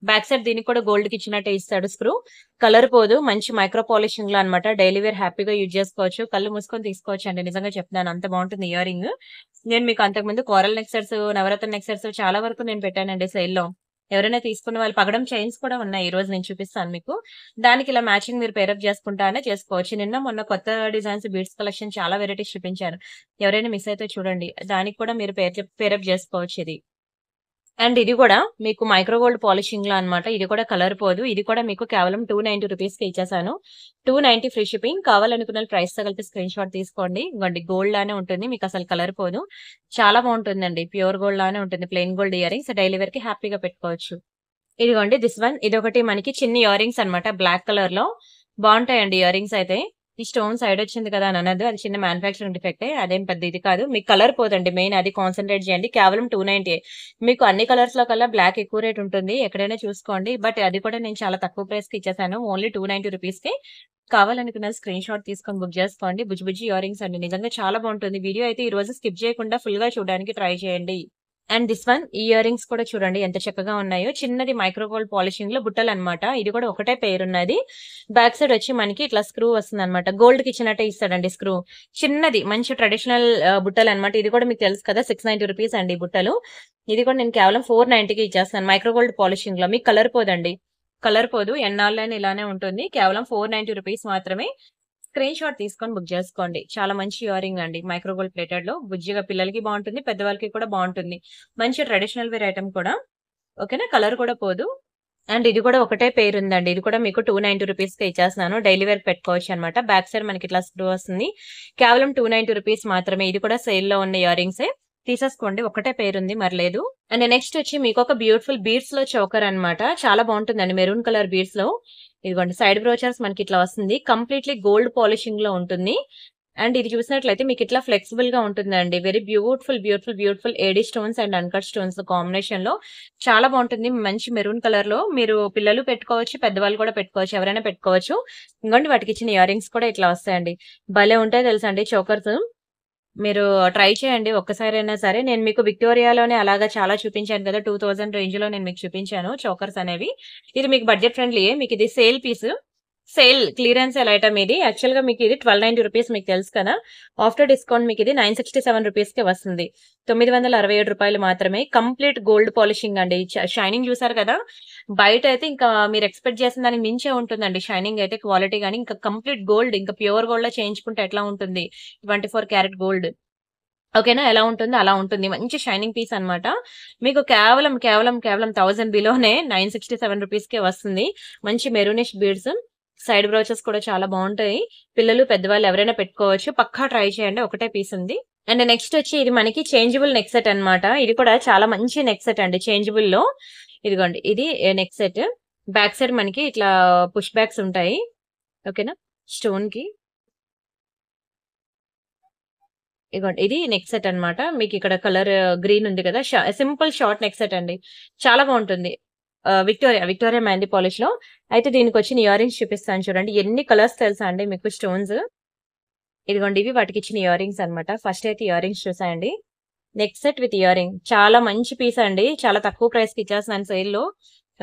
బ్యాక్ సైడ్ దీనికి కూడా గోల్డ్ కి ఇచ్చినట్టే ఇస్తాడు స్క్రూ. కలర్ పోదు. మంచి మైక్రో పాలిషింగ్ లో అన్నమాట. డైలీ వేర్ హ్యాపీగా యూజ్ చేసుకోవచ్చు. కళ్ళు మూసుకొని తీసుకోవచ్చు అండి. నిజంగా చెప్తున్నాను అంత బాగుంటుంది ఇయర్ రింగ్. నేను మీకు అంతకుముందు కోరల్ నెక్ సెట్స్, నవరత్న నెక్ సెట్స్ చాలా వరకు నేను పెట్టానండి సేల్‌లో. ఎవరైనా తీసుకున్న వాళ్ళు పగడం చైన్స్ కూడా ఉన్నాయి. ఈ రోజు నేను చూపిస్తాను మీకు. దానికి ఇలా మ్యాచింగ్ మీరు పేరప్ చేసుకుంటానే చేసుకోవచ్చు. నిన్న మొన్న కొత్త డిజైన్స్ బీడ్స్ కలెక్షన్ చాలా వెరైటీస్ చూపించాను. ఎవరైనా మిస్ అయితే చూడండి. దానికి కూడా మీరు పేరప్ చేసుకోవచ్చు ఇది. అండ్ ఇది కూడా మీకు మైక్రో గోల్డ్ పాలిషింగ్ లో అన్నమాట. ఇది కూడా కలర్ పోదు. ఇది కూడా మీకు కేవలం 290 రూపీస్‌కి ఇచ్చేసాను. 290 ఫ్రీ షిప్పింగ్. కావాలనుకున్న ప్రైస్ తో కలిపి స్క్రీన్ షాట్ తీసుకోండి. ఇదిగోండి గోల్డ్ లానే ఉంటుంది. మీకు అసలు కలర్ పోదు. చాలా బాగుంటుందండి. ప్యూర్ గోల్డ్ లానే ఉంటుంది. Plain gold ear rings daily wear కి హ్యాపీగా పెట్టుకోవచ్చు. ఇదిగోండి దిస్ వన్. ఇదొకటి మనకి చిన్న ఇయర్ రింగ్స్ అన్నమాట. బ్లాక్ కలర్ లో బాగుంటాయండి ఇయర్ రింగ్స్ అయితే. ఈ స్టోన్ సైడ్ వచ్చింది కదా అని అనదు. అది చిన్న మ్యానుఫ్యాక్చరింగ్ డిఫెక్టే. అదేం పెద్ద ఇది కాదు. మీకు కలర్ పోదండి. మెయిన్ అది కాన్సన్ట్రేట్ చేయండి. కేవలం 290. మీకు అన్ని కలర్స్ లో కల్లా బ్లాక్ ఎక్కువ రేట్ ఉంటుంది. ఎక్కడైనా చూసుకోండి. బట్ అది కూడా నేను చాలా తక్కువ ప్రైస్ కి ఇచ్చేసాను. ఓన్లీ 290 రూపీస్ కి. కావాలనుకున్న స్క్రీన్ షాట్ తీసుకొని బుక్ చేసుకోండి. బుజ్జి బుజ్జి ఇయర్ రింగ్స్ అండి. నిజంగా చాలా బాగుంటుంది. వీడియో అయితే ఈ రోజు స్కిప్ చేయకుండా ఫుల్ గా చూడడానికి ట్రై చేయండి. And this one. ఈ ఇయర్ రింగ్స్ కూడా చూడండి ఎంత చక్కగా ఉన్నాయో. చిన్నది మైక్రో గోల్డ్ పాలిషింగ్ లో బుట్టలు అన్నమాట. ఇది కూడా ఒకటే పేరు ఉన్నది. బ్యాక్ సైడ్ వచ్చి మనకి ఇట్లా స్క్రూ వస్తుంది అనమాట. గోల్డ్ కి ఇచ్చినట్టే ఇస్తాడండి స్క్రూ. చిన్నది మంచి ట్రెడిషనల్ బుట్టలు అన్నమాట. ఇది కూడా మీకు తెలుసు కదా 690 రూపీస్ అండి ఈ బుట్టలు. ఇది కూడా నేను కేవలం 490కి ఇచ్చేస్తాను. మైక్రో గోల్డ్ పాలిషింగ్ లో మీకు కలర్ పోదండి. కలర్ పోదు. ఎన్నాళ్ళైనా ఇలానే ఉంటుంది. కేవలం 490 రూపీస్ మాత్రమే. స్క్రీన్ షాట్ తీసుకొని బుక్ చేసుకోండి. చాలా మంచి ఇయరింగ్ అండి. మైక్రో గోల్డ్ ప్లేటెడ్ లో బుజ్జిగా పిల్లలకి బాగుంటుంది, పెద్దవాళ్ళకి కూడా బాగుంటుంది. మంచి ట్రెడిషనల్ వేర్ ఐటమ్ కూడా. ఓకేనా, కలర్ కూడా పోదు. అండ్ ఇది కూడా ఒకటే పేరు ఉందండి. ఇది కూడా మీకు 290 రూపీస్ కి ఇచ్చేస్తున్నాను. డైలీ వేర్ పెట్టుకోవచ్చు అనమాట. బ్యాక్ సైడ్ మనకి ఇట్లా స్క్రూ వస్తుంది. కేవలం 290 రూపీస్ మాత్రమే. ఇది కూడా సేల్ లో ఉన్న ఇయరింగ్సే. తీసేసుకోండి, ఒకటే పేరుంది, మరి లేదు. అండ్ నెక్స్ట్ వచ్చి మీకు ఒక బ్యూటిఫుల్ బీడ్స్ లో చోకర్ అన్నమాట. చాలా బాగుంటుందండి, మెరూన్ కలర్ బీడ్స్ లో. ఇదిగోండి, సైడ్ బ్రోచర్స్ మనకి ఇట్లా వస్తుంది. కంప్లీట్లీ గోల్డ్ పాలిషింగ్ లో ఉంటుంది. అండ్ ఇది చూసినట్లయితే మీకు ఇట్లా ఫ్లెక్సిబుల్ గా ఉంటుందండి. Very beautiful beautiful beautiful AD stones and uncut stones combination లో చాలా బాగుంటుంది. మంచి మెరూన్ కలర్ లో మీరు పిల్లలు పెట్టుకోవచ్చు, పెద్దవాళ్ళు కూడా పెట్టుకోవచ్చు, ఎవరైనా పెట్టుకోవచ్చు. ఇంకోండి, వాటికి ఇచ్చిన ఇయరింగ్స్ కూడా ఇట్లా వస్తాయండి. భలే ఉంటాయి తెలుసా అండి చోకర్స్. మీరు ట్రై చేయండి ఒక్కసారైనా సరే. నేను మీకు విక్టోరియాలోనే అలాగా చాలా చూపించాను కదా, 2000 రేంజ్ లో నేను మీకు చూపించాను చోకర్స్ అనేవి. ఇది మీకు బడ్జెట్ ఫ్రెండ్లీ. మీకు ఇది sale piece, sale clearance item. ఇది యాక్చువల్ గా మీకు ఇది 1290 రూపీస్, మీకు తెలుసు కదా. ఆఫ్టర్ డిస్కౌంట్ మీకు ఇది 967 రూపీస్ కి వస్తుంది. 967 రూపాయలు మాత్రమే. కంప్లీట్ గోల్డ్ పాలిషింగ్ అండి. షైనింగ్ చూసారు కదా, బయట అయితే ఇంకా మీరు ఎక్స్పెక్ట్ చేసిన దానికి మించే ఉంటుందండి. షైనింగ్ అయితే, క్వాలిటీ కానీ ఇంకా కంప్లీట్ గోల్డ్, ఇంకా ప్యూర్ గోల్డ్ లో చేయించుకుంటే ఎట్లా ఉంటుంది, 24 క్యారెట్ గోల్డ్. ఓకేనా, ఎలా ఉంటుందో అలా ఉంటుంది. మంచి షైనింగ్ పీస్ అన్నమాట. మీకు కేవలం కేవలం కేవలం 1000 బిలోనే 967 రూపీస్ కే వస్తుంది. మంచి మెరూనిష్ బీడ్స్, సైడ్ బ్రోచెస్ కూడా చాలా బాగుంటాయి. పిల్లలు పెద్దవాళ్ళు ఎవరైనా పెట్టుకోవచ్చు. పక్కా ట్రై చేయండి, ఒకటే పీస్ ఉంది. అండ్ నెక్స్ట్ వచ్చి ఇది మనకి చేంజబుల్ నెక్ సెట్ అన్నమాట. ఇది కూడా చాలా మంచి నెక్ సెట్ అండి, చేంజబుల్ లో. ఇదిగోండి, ఇది నెక్ సెట్. బ్యాక్ సైడ్ మనకి ఇట్లా పుష్ బ్యాక్స్ ఉంటాయి. ఓకేనా, స్టోన్ కి. ఇదిగోండి, ఇది నెక్ సెట్ అన్నమాట. మీకు ఇక్కడ కలర్ గ్రీన్ ఉంది కదా, సింపుల్ షార్ట్ నెక్ సెట్ అండి. చాలా బాగుంటుంది. విక్టోరియా మ్యాండీ పాలిష్ లో. అయితే దీనికి వచ్చిన ఇయరింగ్స్ చూపిస్తాను చూడండి. ఎన్ని కలర్స్ తెలుసా అండి మీకు స్టోన్స్. ఇదిగోండి, ఇవి వాటికి ఇచ్చిన ఇయరింగ్స్ అన్నమాట. ఫస్ట్ అయితే ఇయరింగ్స్ చూసాయండి. నెక్ సెట్ విత్ ఇయరింగ్, చాలా మంచి పీస్ అండి. చాలా తక్కువ ప్రైస్ కి ఇచ్చేస్తున్నాను సేల్ లో.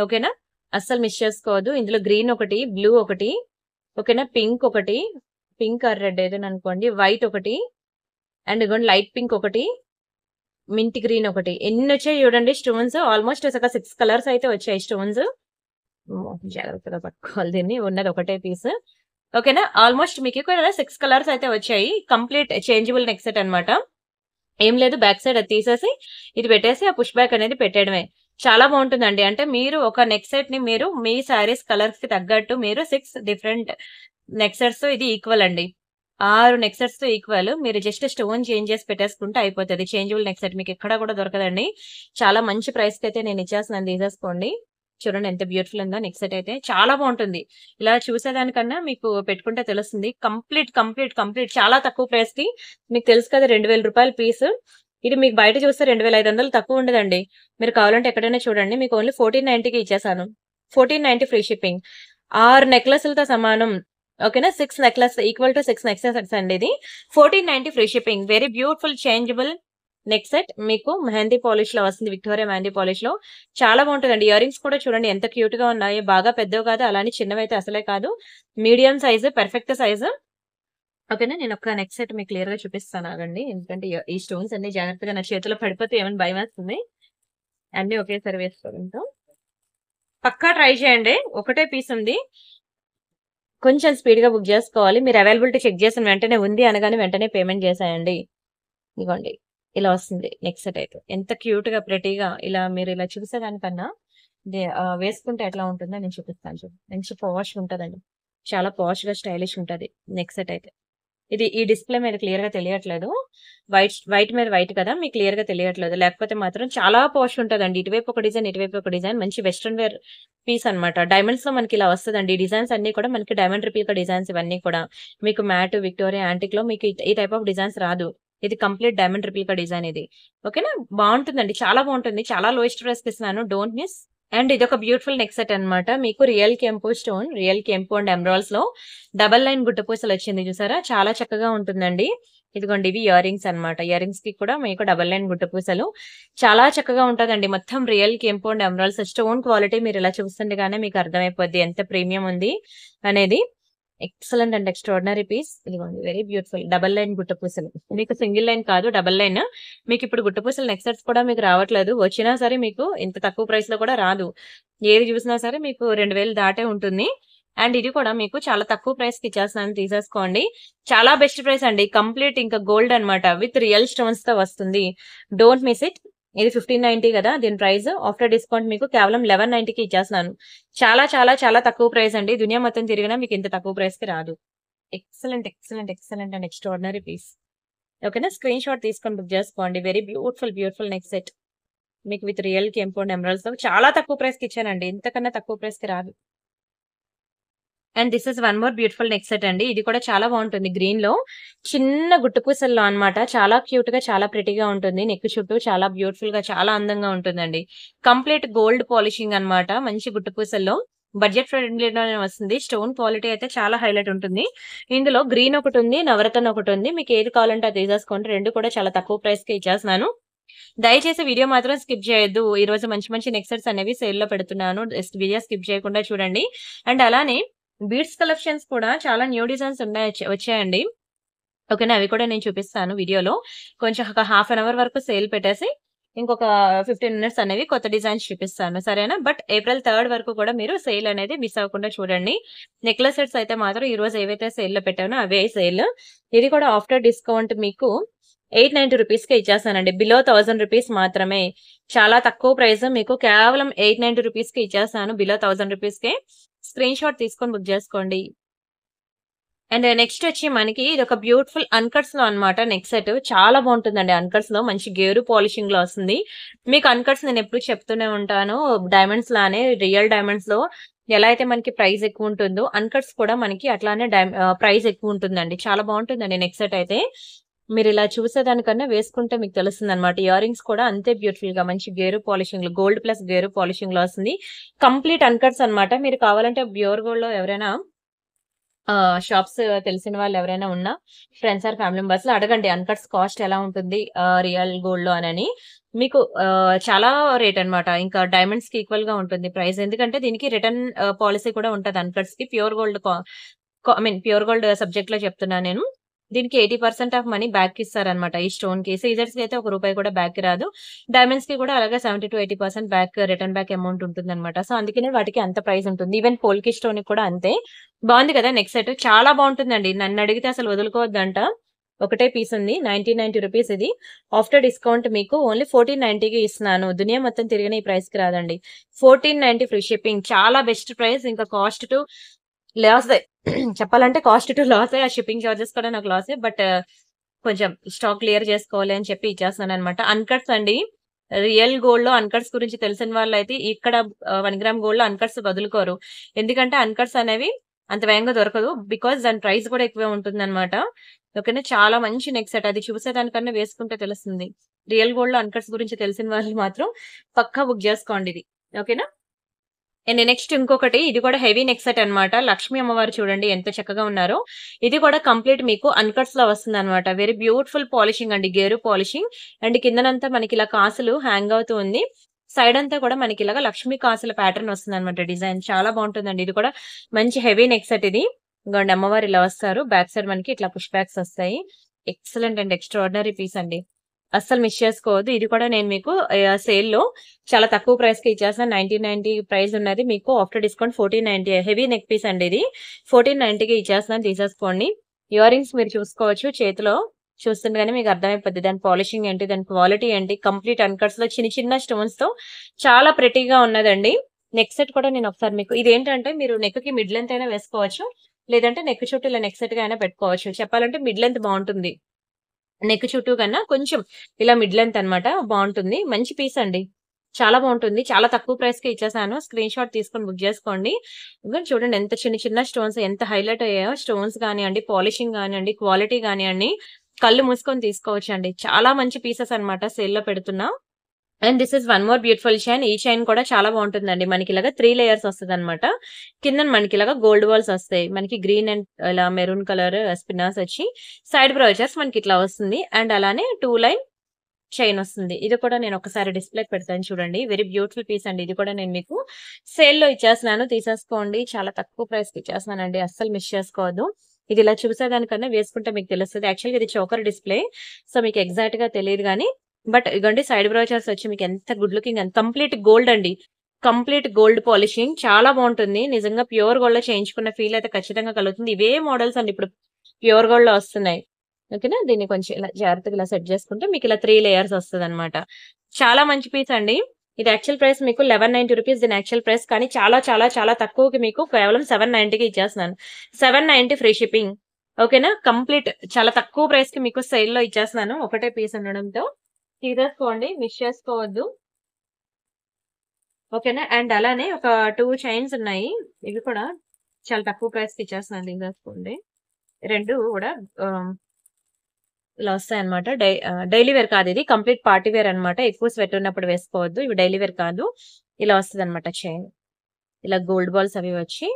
ఓకేనా, అస్సలు మిస్ చేసుకోవద్దు. ఇందులో గ్రీన్ ఒకటి, బ్లూ ఒకటి, ఓకేనా, పింక్ ఒకటి, పింక్ ఆర్ రెడ్ ఏదైనా అనుకోండి, వైట్ ఒకటి, అండ్ ఇదిగోండి లైట్ పింక్ ఒకటి, మింట్ గ్రీన్ ఒకటి. ఎన్ని వచ్చాయి చూడండి స్టోన్స్. ఆల్మోస్ట్ ఒక 6 కలర్స్ అయితే వచ్చాయి స్టోన్స్. జాగ్రత్తగా పట్టుకోవాలి దీన్ని, ఉన్నది ఒకటే పీస్. ఓకేనా, ఆల్మోస్ట్ మీకు ఇక్కడ 6 కలర్స్ అయితే వచ్చాయి. కంప్లీట్ చేంజబుల్ నెక్ సెట్ అనమాట. ఏం లేదు, బ్యాక్ సైడ్ అది తీసేసి ఇది పెట్టేసి ఆ పుష్ బ్యాక్ అనేది పెట్టడమే. చాలా బాగుంటుందండి. అంటే మీరు ఒక నెక్ సెట్ ని మీరు మీ శారీస్ కలర్స్ కి తగ్గట్టు మీరు 6 డిఫరెంట్ నెక్ సెట్స్ తో ఇది ఈక్వల్ అండి. 6 నెక్ సెట్స్ తో ఈక్వల్. మీరు జస్ట్ స్టోన్ చేంజ్ చేసి పెట్టేసుకుంటే అయిపోతుంది. చేంజబుల్ నెక్ సెట్ మీకు ఎక్కడా కూడా దొరకదండి. చాలా మంచి ప్రైస్ కి అయితే నేను ఇచ్చేస్తున్నాను, తీసేసుకోండి. చూడండి ఎంత బ్యూటిఫుల్ ఉందో నెక్ సెట్ అయితే. చాలా బాగుంటుంది. ఇలా చూసేదానికన్నా మీకు పెట్టుకుంటే తెలుస్తుంది. కంప్లీట్ కంప్లీట్ కంప్లీట్ చాలా తక్కువ ప్రైస్ కి. మీకు తెలుసు కదా, 2000 రూపాయల పీస్. ఇది మీకు బయట చూస్తే 2500 తక్కువ ఉండదండి. మీరు కావాలంటే ఎక్కడైనా చూడండి. మీకు ఓన్లీ 1490కి ఇచ్చేసాను. 1490 ఫ్రీ షిప్పింగ్. 6 నెక్లెస్లతో సమానం. ఓకేనా, 6 నెక్లెస్ ఈక్వల్ టు 6 నెక్లెసెస్ అండి. ఇది 1490 free shipping. Very beautiful changeable neck set. మీకు మెహందీ పాలిష్ లో వస్తుంది, విక్టోరియా మెహందీ పాలిష్ లో. చాలా బాగుంటుందండి. ఇయరింగ్స్ కూడా చూడండి ఎంత క్యూట్ గా ఉన్నాయి. బాగా పెద్దవి కాదు, అలానే చిన్నవైతే అసలే కాదు. Medium size, perfect size. ఓకేనా, నేను ఒక నెక్ సెట్ మీకు క్లియర్ గా చూపిస్తాను ఆగండి. ఎందుకంటే ఈ స్టోన్స్ అన్ని జాగ్రత్తగా నా చేతిలో పడిపోతే ఏమైనా భయం వేస్తుంది. అన్ని ఒకేసారి వేసుకోవడంతో పక్కా ట్రై చేయండి. ఒకటే పీస్ ఉంది, కొంచెం స్పీడ్ గా బుక్ చేసుకోవాలి. మీరు అవైలబిలిటీ చెక్ చేసిన వెంటనే ఉంది అనగానే వెంటనే పేమెంట్ చేసేయండి. ఇదిగోండి, ఇలా వస్తుంది నెక్ సెట్ అయితే. ఎంత క్యూట్ గా ప్రెటీగా ఇలా మీరు ఇలా చూసేదానికన్నా వేసుకుంటే ఎట్లా ఉంటుందో నేను చూపిస్తాను. చూడండి, మంచి పాష్ ఉంటుందండి. చాలా పాష్ గా స్టైలిష్ ఉంటుంది నెక్ సెట్ అయితే. ఇది ఈ డిస్ప్లే మీద క్లియర్ గా తెలియట్లేదు. వైట్ మీద వైట్ కదా, మీకు క్లియర్ గా తెలియట్లేదు. లేకపోతే మాత్రం చాలా పాష్ ఉంటుందండి. ఇటువైపు ఒక డిజైన్, ఇటువైపు ఒక డిజైన్. మంచి వెస్ట్రన్ వేర్ పీస్ అనమాట. డైమండ్స్ లో మనకి ఇలా వస్తుందండి. డిజైన్స్ అన్ని కూడా మనకి డైమండ్ రిప్లికా డిజైన్స్. ఇవన్నీ కూడా మీకు మ్యాట్, విక్టోరియా, యాంటిక్ లో మీకు ఈ టైప్ ఆఫ్ డిజైన్స్ రాదు. ఇది కంప్లీట్ డైమండ్ రిప్లికా డిజైన్ ఇది. ఓకేనా, బాగుంటుందండి, చాలా బాగుంటుంది. చాలా లోయెస్ట్ ప్రైస్ కి ఇస్తున్నాను, డోంట్ మిస్. అండ్ ఇది ఒక బ్యూటిఫుల్ నెక్ సెట్ అనమాట. మీకు రియల్ కెంపు స్టోన్, రియల్ కెంపు అండ్ ఎమరాల్డ్స్ లో డబల్ లైన్ గుట్ట పూసలు వచ్చింది చూసారా, చాలా చక్కగా ఉంటుందండి. ఇదిగోండి, ఇవి ఇయరింగ్స్ అనమాట. ఇయరింగ్స్ కి కూడా మీకు డబల్ లైన్ గుట్ట పూసలు చాలా చక్కగా ఉంటుందండి. మొత్తం రియల్ కెంపు అండ్ ఎమరాల్డ్స్. స్టోన్ క్వాలిటీ మీరు ఇలా చూస్తుండగానే మీకు అర్థమైపోద్ది ఎంత ప్రీమియం ఉంది అనేది. Excellent and extraordinary piece. ఇదిగోండి, వెరీ బ్యూటిఫుల్ డబల్ లైన్ గుట్ట పూసలు. మీకు సింగిల్ లైన్ కాదు, డబల్ లైన్. మీకు ఇప్పుడు గుట్ట పూసలు నెక్ సెట్స్ కూడా మీకు రావట్లేదు. వచ్చినా సరే మీకు ఇంత తక్కువ ప్రైస్ లో కూడా రాదు. ఏది చూసినా సరే మీకు 2000 దాటే ఉంటుంది. అండ్ ఇది కూడా మీకు చాలా తక్కువ ప్రైస్ కి ఇచ్చేస్తున్నాను, తీసేసుకోండి. చాలా బెస్ట్ ప్రైస్ అండి. కంప్లీట్ ఇంకా గోల్డ్ అన్నమాట. విత్ రియల్ స్టోన్స్ తో వస్తుంది. Don't miss it. ఇది 1590 కదా దీని ప్రైస్. ఆఫ్టర్ డిస్కౌంట్ మీకు కేవలం 1190కి ఇచ్చేస్తున్నాను. చాలా చాలా చాలా తక్కువ ప్రైస్ అండి. దునియా మొత్తం తిరిగినా మీకు ఇంత తక్కువ ప్రైస్ కి రాదు. Excellent excellent excellent and extraordinary piece. ఓకేనా, స్క్రీన్ షాట్ తీసుకొని బుక్ చేసుకోండి. Very beautiful beautiful neck set. మీకు విత్ రియల్ కెంపౌండ్ ఎమరాల్డ్స్ తో చాలా తక్కువ ప్రైస్ కి ఇచ్చానండి. ఇంతకన్నా తక్కువ ప్రైస్ కి రాదు. And this is one more beautiful neck set అండి. ఇది కూడా చాలా బాగుంటుంది. గ్రీన్ లో చిన్న గుట్టు పూసల్లో అన్నమాట. చాలా క్యూట్ గా చాలా ప్రిటీగా ఉంటుంది. నెక్ చుట్టూ చాలా బ్యూటిఫుల్ గా చాలా అందంగా ఉంటుందండి. కంప్లీట్ గోల్డ్ పాలిషింగ్ అన్నమాట. మంచి గుట్టు పూసల్లో బడ్జెట్ ఫ్రెండ్లీలోనే వస్తుంది. స్టోన్ క్వాలిటీ అయితే చాలా హైలైట్ ఉంటుంది. ఇందులో గ్రీన్ ఒకటి ఉంది, నవరత్న ఒకటి ఉంది. మీకు ఏది కావాలంటే అది తీసేసుకోండి. రెండు కూడా చాలా తక్కువ ప్రైస్ కి ఇచ్చేస్తున్నాను. దయచేసి వీడియో మాత్రం స్కిప్ చేయొద్దు. ఈ రోజు మంచి మంచి నెక్ సెట్స్ అనేవి సేల్ లో పెడుతున్నాను. వీడియో స్కిప్ చేయకుండా చూడండి. అండ్ అలానే బీడ్స్ కలెక్షన్స్ కూడా చాలా న్యూ డిజైన్స్ వచ్చాయండి. ఓకేనా, అవి కూడా నేను చూపిస్తాను వీడియోలో. కొంచెం ఒక హాఫ్ అన్ అవర్ వరకు సేల్ పెట్టేసి ఇంకొక 15 మినిట్స్ అనేవి కొత్త డిజైన్స్ చూపిస్తాను, సరేనా. బట్ April 3rd వరకు కూడా మీరు సేల్ అనేది మిస్ అవ్వకుండా చూడండి. నెక్లెస్ సెట్స్ అయితే మాత్రం ఈ రోజు ఏవైతే సేల్ లో పెట్టానో అవే సేల్. ఇది కూడా ఆఫ్టర్ డిస్కౌంట్ మీకు 890 రూపీస్ కి ఇచ్చేస్తానండి. బిలో 1000 రూపీస్ మాత్రమే. చాలా తక్కువ ప్రైస్. మీకు కేవలం 890 రూపీస్ కి ఇచ్చేస్తాను. బిలో 1000 రూపీస్ కే. స్క్రీన్ షాట్ తీసుకొని బుక్ చేసుకోండి. అండ్ నెక్స్ట్ వచ్చి మనకి ఇది ఒక బ్యూటిఫుల్ అన్కట్స్ లో అన్నమాట. నెక్ సెట్ చాలా బాగుంటుందండి. అన్కట్స్ లో మంచి గేరు పాలిషింగ్ లో వస్తుంది. మీకు అన్కట్స్ నేను ఎప్పుడు చెప్తూనే ఉంటాను, డైమండ్స్ లానే రియల్ డైమండ్స్ లో ఎలా అయితే మనకి ప్రైస్ ఎక్కువ ఉంటుందో అన్కట్స్ కూడా మనకి అట్లానే ప్రైస్ ఎక్కువ ఉంటుందండి. చాలా బాగుంటుందండి నెక్ సెట్ అయితే. మీరు ఇలా చూసేదానికన్నా వేసుకుంటే మీకు తెలుస్తుంది అనమాట. ఇయర్ రింగ్స్ కూడా అంతే బ్యూటిఫుల్ గా మంచి గేరు పాలిషింగ్ లో, గోల్డ్ ప్లస్ గేరు పాలిషింగ్ లో వస్తుంది. కంప్లీట్ అన్కట్స్ అన్నమాట. మీరు కావాలంటే ప్యూర్ గోల్డ్ లో ఎవరైనా షాప్స్ తెలిసిన వాళ్ళు ఎవరైనా ఉన్నా ఫ్రెండ్స్ ఆర్ ఫ్యామిలీ మెంబర్స్ లో అడగండి అన్కట్స్ కాస్ట్ ఎలా ఉంటుంది రియల్ గోల్డ్ లో అని. మీకు చాలా రేట్ అన్నమాట. ఇంకా డైమండ్స్ కి ఈక్వల్ గా ఉంటుంది ప్రైస్. ఎందుకంటే దీనికి రిటర్న్ పాలసీ కూడా ఉంటది అన్కట్స్ కి. Pure gold pure gold subject లో చెప్తున్నాను నేను. దీనికి 80% ఆఫ్ మనీ బ్యాక్ ఇస్తారనమాట ఈ స్టోన్ కి. సీజర్స్ కి అయితే ₹1 కూడా బ్యాక్ రాదు. డైమండ్స్ కి కూడా అలాగే 70 to 80% back return back amount ఉంటుంది అనమాట. సో అందుకనే వాటికి అంత ప్రైస్ ఉంటుంది. ఈవెన్ పోల్కి స్టోన్ కి కూడా అంతే. బాగుంది కదా నెక్ సెట్, చాలా బాగుంటుందండి. నన్ను అడిగితే అసలు వదులుకోవద్దంట. ఒకటే పీస్ ఉంది. 1990 రూపీస్ ఇది. ఆఫ్టర్ డిస్కౌంట్ మీకు ఓన్లీ 1490కి ఇస్తున్నాను. దునియా మొత్తం తిరిగిన ఈ ప్రైస్ కి రాదండి. 1490 ఫ్రీ షిప్పింగ్. చాలా బెస్ట్ ప్రైస్. ఇంకా కాస్ట్ టు లాస్ చెప్పాలంటే కాస్ట్ టు లాస్. ఆ షిప్పింగ్ చార్జెస్ కూడా నాకు లాసే. బట్ కొంచెం స్టాక్ క్లియర్ చేసుకోవాలి అని చెప్పి ఇచ్చేస్తున్నాను అనమాట. అన్కట్స్ అండి. రియల్ గోల్డ్ లో అన్కట్స్ గురించి తెలిసిన వాళ్ళు అయితే ఇక్కడ 1 గ్రామ్ గోల్డ్ లో అన్కట్స్ వదులుకోరు. ఎందుకంటే అన్కట్స్ అనేవి అంత వేగంగా దొరకదు. బికాస్ దాని ప్రైస్ కూడా ఎక్కువే ఉంటుంది అనమాట. ఓకేనా, చాలా మంచి నెక్ సెట్. అది చూసేదానికన్నా వేసుకుంటే తెలుస్తుంది. రియల్ గోల్డ్ లో అన్కట్స్ గురించి తెలిసిన వాళ్ళు మాత్రం పక్కా బుక్ చేసుకోండి ఇది. ఓకేనా. అండ్ నెక్స్ట్ ఇంకొకటి, ఇది కూడా హెవీ నెక్ సెట్ అనమాట. లక్ష్మీ అమ్మవారు చూడండి ఎంత చక్కగా ఉన్నారో. ఇది కూడా కంప్లీట్ మీకు అన్కట్స్ లో వస్తుంది అనమాట. వెరీ బ్యూటిఫుల్ పాలిషింగ్ అండి, గేరు పాలిషింగ్. అండ్ కిందనంతా మనకి ఇలా కాసులు హ్యాంగ్ అవుతూ ఉంది. సైడ్ అంతా కూడా మనకి ఇలాగా లక్ష్మీ కాసుల ప్యాటర్న్ వస్తుంది అనమాట. డిజైన్ చాలా బాగుంటుందండి. ఇది కూడా మంచి హెవీ నెక్ సెట్ ఇది. ఇంకోండి అమ్మవారు ఇలా వస్తారు. బ్యాక్ సైడ్ మనకి ఇట్లా పుష్ బ్యాక్స్ వస్తాయి. ఎక్సలెంట్ అండ్ ఎక్స్ట్రాడినరీ పీస్ అండి. అస్సలు మిస్ చేసుకోవద్దు. ఇది కూడా నేను మీకు సేల్ లో చాలా తక్కువ ప్రైస్ కి ఇచ్చేస్తాను. 1990 ప్రైస్ ఉన్నది మీకు after discount 1490. Heavy neck piece అండి ఇది. 1490కి ఇచ్చేస్తాను, తీసేసుకోండి. ఇయర్ రింగ్స్ మీరు చూసుకోవచ్చు. చేతిలో చూస్తుండగానే మీకు అర్థమైపోద్ది దాని పాలిషింగ్ ఏంటి, దాని క్వాలిటీ ఏంటి. కంప్లీట్ అన్కట్స్ లో చిన్న చిన్న స్టోన్స్ తో చాలా ప్రెటీగా ఉన్నదండి. నెక్ సెట్ కూడా నేను ఒకసారి మీకు, ఇదేంటంటే మీరు నెక్ కి మిడ్ లెంత్ అయినా వేసుకోవచ్చు, లేదంటే నెక్ చుట్టూ ఇలా నెక్ సెట్ గా అయినా పెట్టుకోవచ్చు. చెప్పాలంటే మిడ్ లెంత్ బాగుంటుంది. నెక్ చుట్టూ కన్నా కొంచెం ఇలా మిడ్ లెంత్ అనమాట. బాగుంటుంది. మంచి పీస్ అండి. చాలా బాగుంటుంది. చాలా తక్కువ ప్రైస్ కి ఇచ్చేసాను. స్క్రీన్ షాట్ తీసుకొని బుక్ చేసుకోండి. ఇంకా చూడండి ఎంత చిన్న చిన్న స్టోన్స్ ఎంత హైలైట్ అయ్యాయో. స్టోన్స్ కానివ్వండి, పాలిషింగ్ కానివ్వండి, క్వాలిటీ కానివ్వండి, కళ్ళు మూసుకొని తీసుకోవచ్చు అండి. చాలా మంచి పీసెస్ అనమాట సేల్ లో పెడుతున్నా. And this is one more beautiful chain. ఈ చైన్ కూడా చాలా బాగుంటుందండి. మనకి ఇలాగా 3 లేయర్స్ వస్తుంది అనమాట. కింద మనకి ఇలాగా గోల్డ్ బాల్స్ వస్తాయి. మనకి గ్రీన్ అండ్ ఇలా మెరూన్ కలర్ స్పిన్నర్స్ వచ్చి సైడ్ బ్రౌచర్స్ మనకి ఇట్లా వస్తుంది. అండ్ అలానే 2 లైన్ చైన్ వస్తుంది. ఇది కూడా నేను ఒకసారి డిస్ప్లే పెడతాను చూడండి. వెరీ బ్యూటిఫుల్ పీస్ అండి. ఇది కూడా నేను మీకు సేల్ లో ఇచ్చేస్తున్నాను, తీసేసుకోండి. చాలా తక్కువ ప్రైస్ కి ఇచ్చేస్తున్నానండి. అస్సలు మిస్ చేసుకోవద్దు. ఇది ఇలా చూసేదానికన్నా వేసుకుంటే మీకు తెలుస్తుంది. యాక్చువల్గా ఇది చోకర్ డిస్ప్లే, సో మీకు ఎగ్జాక్ట్ గా తెలియదు కానీ బట్ ఇగోండి సైడ్ బ్రౌచర్స్ వచ్చి మీకు ఎంత good looking and complete gold అండి. కంప్లీట్ గోల్డ్ పాలిషింగ్ చాలా బాగుంటుంది. నిజంగా ప్యూర్ గోల్డ్ లో చేయించుకున్న ఫీల్ అయితే ఖచ్చితంగా కలుగుతుంది. ఇవే మోడల్స్ అండి ఇప్పుడు ప్యూర్ గోల్డ్ లో వస్తున్నాయి. ఓకేనా, దీన్ని కొంచెం ఇలా జాగ్రత్తగా ఇలా సెట్ చేసుకుంటే మీకు ఇలా 3 లేయర్స్ వస్తుంది అనమాట. చాలా మంచి పీస్ అండి. ఇది యాక్చువల్ ప్రైస్ మీకు 1190 రూపీస్ దీని యాక్చువల్ ప్రైస్. కానీ చాలా చాలా చాలా తక్కువకి మీకు కేవలం 790కి ఇచ్చేస్తున్నాను. 790 ఫ్రీ షిప్పింగ్. ఓకేనా, కంప్లీట్ చాలా తక్కువ ప్రైస్ కి మీకు సేల్ లో ఇచ్చేస్తున్నాను. ఒకటే పీస్ ఉండడంతో తీసేసుకోండి, మిస్ చేసుకోవద్దు. ఓకేనా, అండ్ అలానే ఒక 2 చైన్స్ ఉన్నాయి. ఇవి కూడా చాలా తక్కువ ప్రైస్ కి ఇచ్చేస్తున్నాను, తీసేసుకోండి. 2 కూడా ఇలా వస్తాయి అనమాట. డైలీ వేర్ కాదు, ఇది కంప్లీట్ పార్టీ వేర్ అనమాట. ఎక్కువ స్వెట్ ఉన్నప్పుడు వేసుకోవద్దు. ఇవి డైలీ వేర్ కాదు. ఇలా వస్తుంది అనమాట చైన్. ఇలా గోల్డ్ బాల్స్ అవి వచ్చి.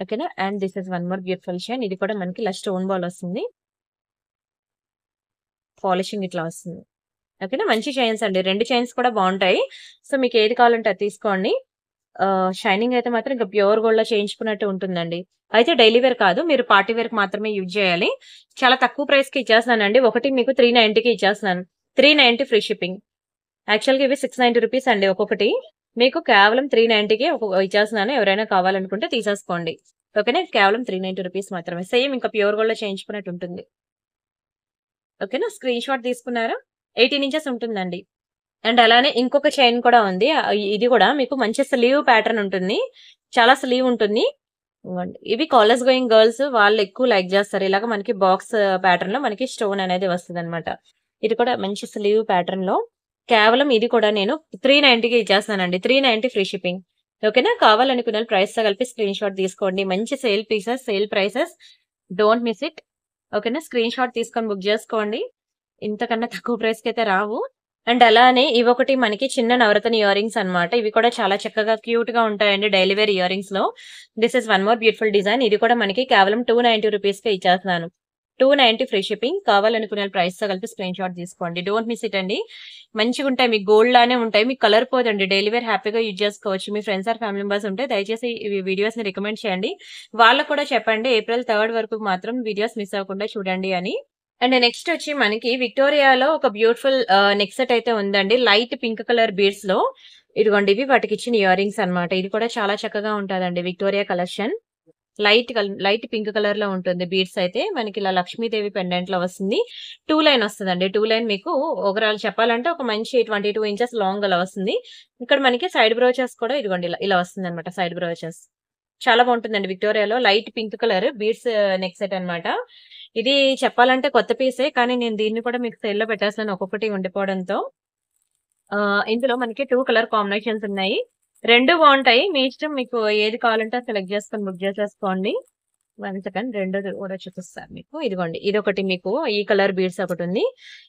ఓకేనా, and this is one more beautiful chain. ఇది కూడా మనకి ఇలా స్టోన్ బాల్ వస్తుంది. పాలిషింగ్ ఇట్లా వస్తుంది. ఓకేనా, మంచి చైన్స్ అండి. 2 చైన్స్ కూడా బాగుంటాయి. సో మీకు ఏది కావాలంటే అది తీసుకోండి. షైనింగ్ అయితే మాత్రం ఇంకా ప్యూర్ గోల్డ్ లో చేయించుకున్నట్టు ఉంటుందండి. అయితే డైలీ వేర్ కాదు, మీరు పార్టీ వేర్ కి మాత్రమే యూజ్ చేయాలి. చాలా తక్కువ ప్రైస్ కి ఇచ్చేస్తున్నానండి. ఒకటి మీకు 390కి ఇచ్చేస్తున్నాను. 390 ఫ్రీ షిప్పింగ్. యాక్చువల్ గా ఇవి 690 రూపీస్ అండి ఒక్కొక్కటి. మీకు కేవలం 390కి ఇచ్చేస్తున్నాను. ఎవరైనా కావాలనుకుంటే తీసేసుకోండి. ఓకేనా, కేవలం 390 రూపీస్ మాత్రమే. సేమ్ ఇంకా ప్యూర్ గోల్డ్ లో చేయించుకున్నట్టు ఉంటుంది. ఓకేనా, స్క్రీన్ షాట్ తీసుకున్నారా? 18 ఇంచెస్ ఉంటుందండి. అండ్ అలానే ఇంకొక చైన్ కూడా ఉంది. ఇది కూడా మీకు మంచి స్లీవ్ ప్యాటర్న్ ఉంటుంది. చాలా స్లీవ్ ఉంటుంది. ఇవి కాలేజ్ గోయింగ్ గర్ల్స్ వాళ్ళు ఎక్కువ లైక్ చేస్తారు. ఇలాగ మనకి బాక్స్ ప్యాటర్న్ లో మనకి స్టోన్ అనేది వస్తుంది అనమాట. ఇది కూడా మంచి స్లీవ్ ప్యాటర్న్ లో కేవలం ఇది కూడా నేను 390కి ఇచ్చేస్తానండి. 390 ఫ్రీ షిప్పింగ్. ఓకేనా, కావాలనుకున్న ప్రైస్ తో కలిపి స్క్రీన్ షాట్ తీసుకోండి. మంచి sale pieces, sale prices, don't miss it. ఓకేనా, స్క్రీన్ షాట్ తీసుకొని బుక్ చేసుకోండి. ఇంతకన్నా తక్కువ ప్రైస్ కి అయితే రావు. అండ్ అలానే ఇవొకటి మనకి చిన్న నవరత్న ఇయర్ రింగ్స్ అనమాట. ఇవి కూడా చాలా చక్కగా క్యూట్ గా ఉంటాయండి డైలీ వేర్ ఇయర్ రింగ్స్ లో. This is one more beautiful design. ఇది కూడా మనకి కేవలం 290 రూపీస్ కి ఇచ్చేస్తున్నాను. 290 ఫ్రీ షిప్పింగ్. కావాలనుకునే ప్రైస్ తో కలిపి స్క్రీన్ షాట్ తీసుకోండి. డోంట్ మిస్ ఇట్ అండి. మంచిగా ఉంటాయి, మీకు గోల్డ్ లానే ఉంటాయి. మీకు కలర్ పోదండి. డైలీ వేర్ హ్యాపీగా యూజ్ చేసుకోవచ్చు. మీ ఫ్రెండ్స్ ఆర్ ఫ్యామిలీ మెంబర్స్ ఉంటే దయచేసి ఈ వీడియోస్ ని రికమెండ్ చేయండి. వాళ్ళకు కూడా చెప్పండి April 3rd వరకు మాత్రం వీడియోస్ మిస్ అవ్వకుండా చూడండి అని. అండ్ నెక్స్ట్ వచ్చి మనకి విక్టోరియాలో ఒక బ్యూటిఫుల్ నెక్ సెట్ అయితే ఉందండి. లైట్ పింక్ కలర్ బీడ్స్ లో. ఇదిగోండి, ఇవి వాటికి ఇచ్చిన ఇయర్ రింగ్స్ అనమాట. ఇది కూడా చాలా చక్కగా ఉంటుందండి Victoria collection. Light pink colour లో ఉంటుంది. బీడ్స్ అయితే మనకి ఇలా లక్ష్మీదేవి పెండెంట్ లో వస్తుంది. 2 లైన్ వస్తుందండి. 2 లైన్ మీకు ఓవరాల్ చెప్పాలంటే ఒక మంచి 22 ఇంచెస్ లాంగ్ అలా వస్తుంది. ఇక్కడ మనకి సైడ్ బ్రోచెస్ కూడా ఇదిగోండి ఇలా వస్తుంది అనమాట. సైడ్ బ్రోచెస్ చాలా బాగుంటుందండి. విక్టోరియాలో light pink colour beads neck set అనమాట. ఇది చెప్పాలంటే కొత్త పీసే, కానీ నేను దీన్ని కూడా మీకు సేల్ లో పెట్టేస్తాను ఒక్కొక్కటి ఉండిపోవడంతో. ఇందులో మనకి 2 కలర్ కాంబినేషన్స్ ఉన్నాయి. 2 బాగుంటాయి. మీ ఇష్టం, మీకు ఏది కావాలంటే సెలెక్ట్ చేసుకొని బుక్ చేసేసుకోండి. 1 సెకండ్, రెండోది కూడా చూపిస్తాను మీకు. ఇదిగోండి, ఇది ఒకటి మీకు ఈ కలర్ బీడ్స్ ఒకటి ఉంది.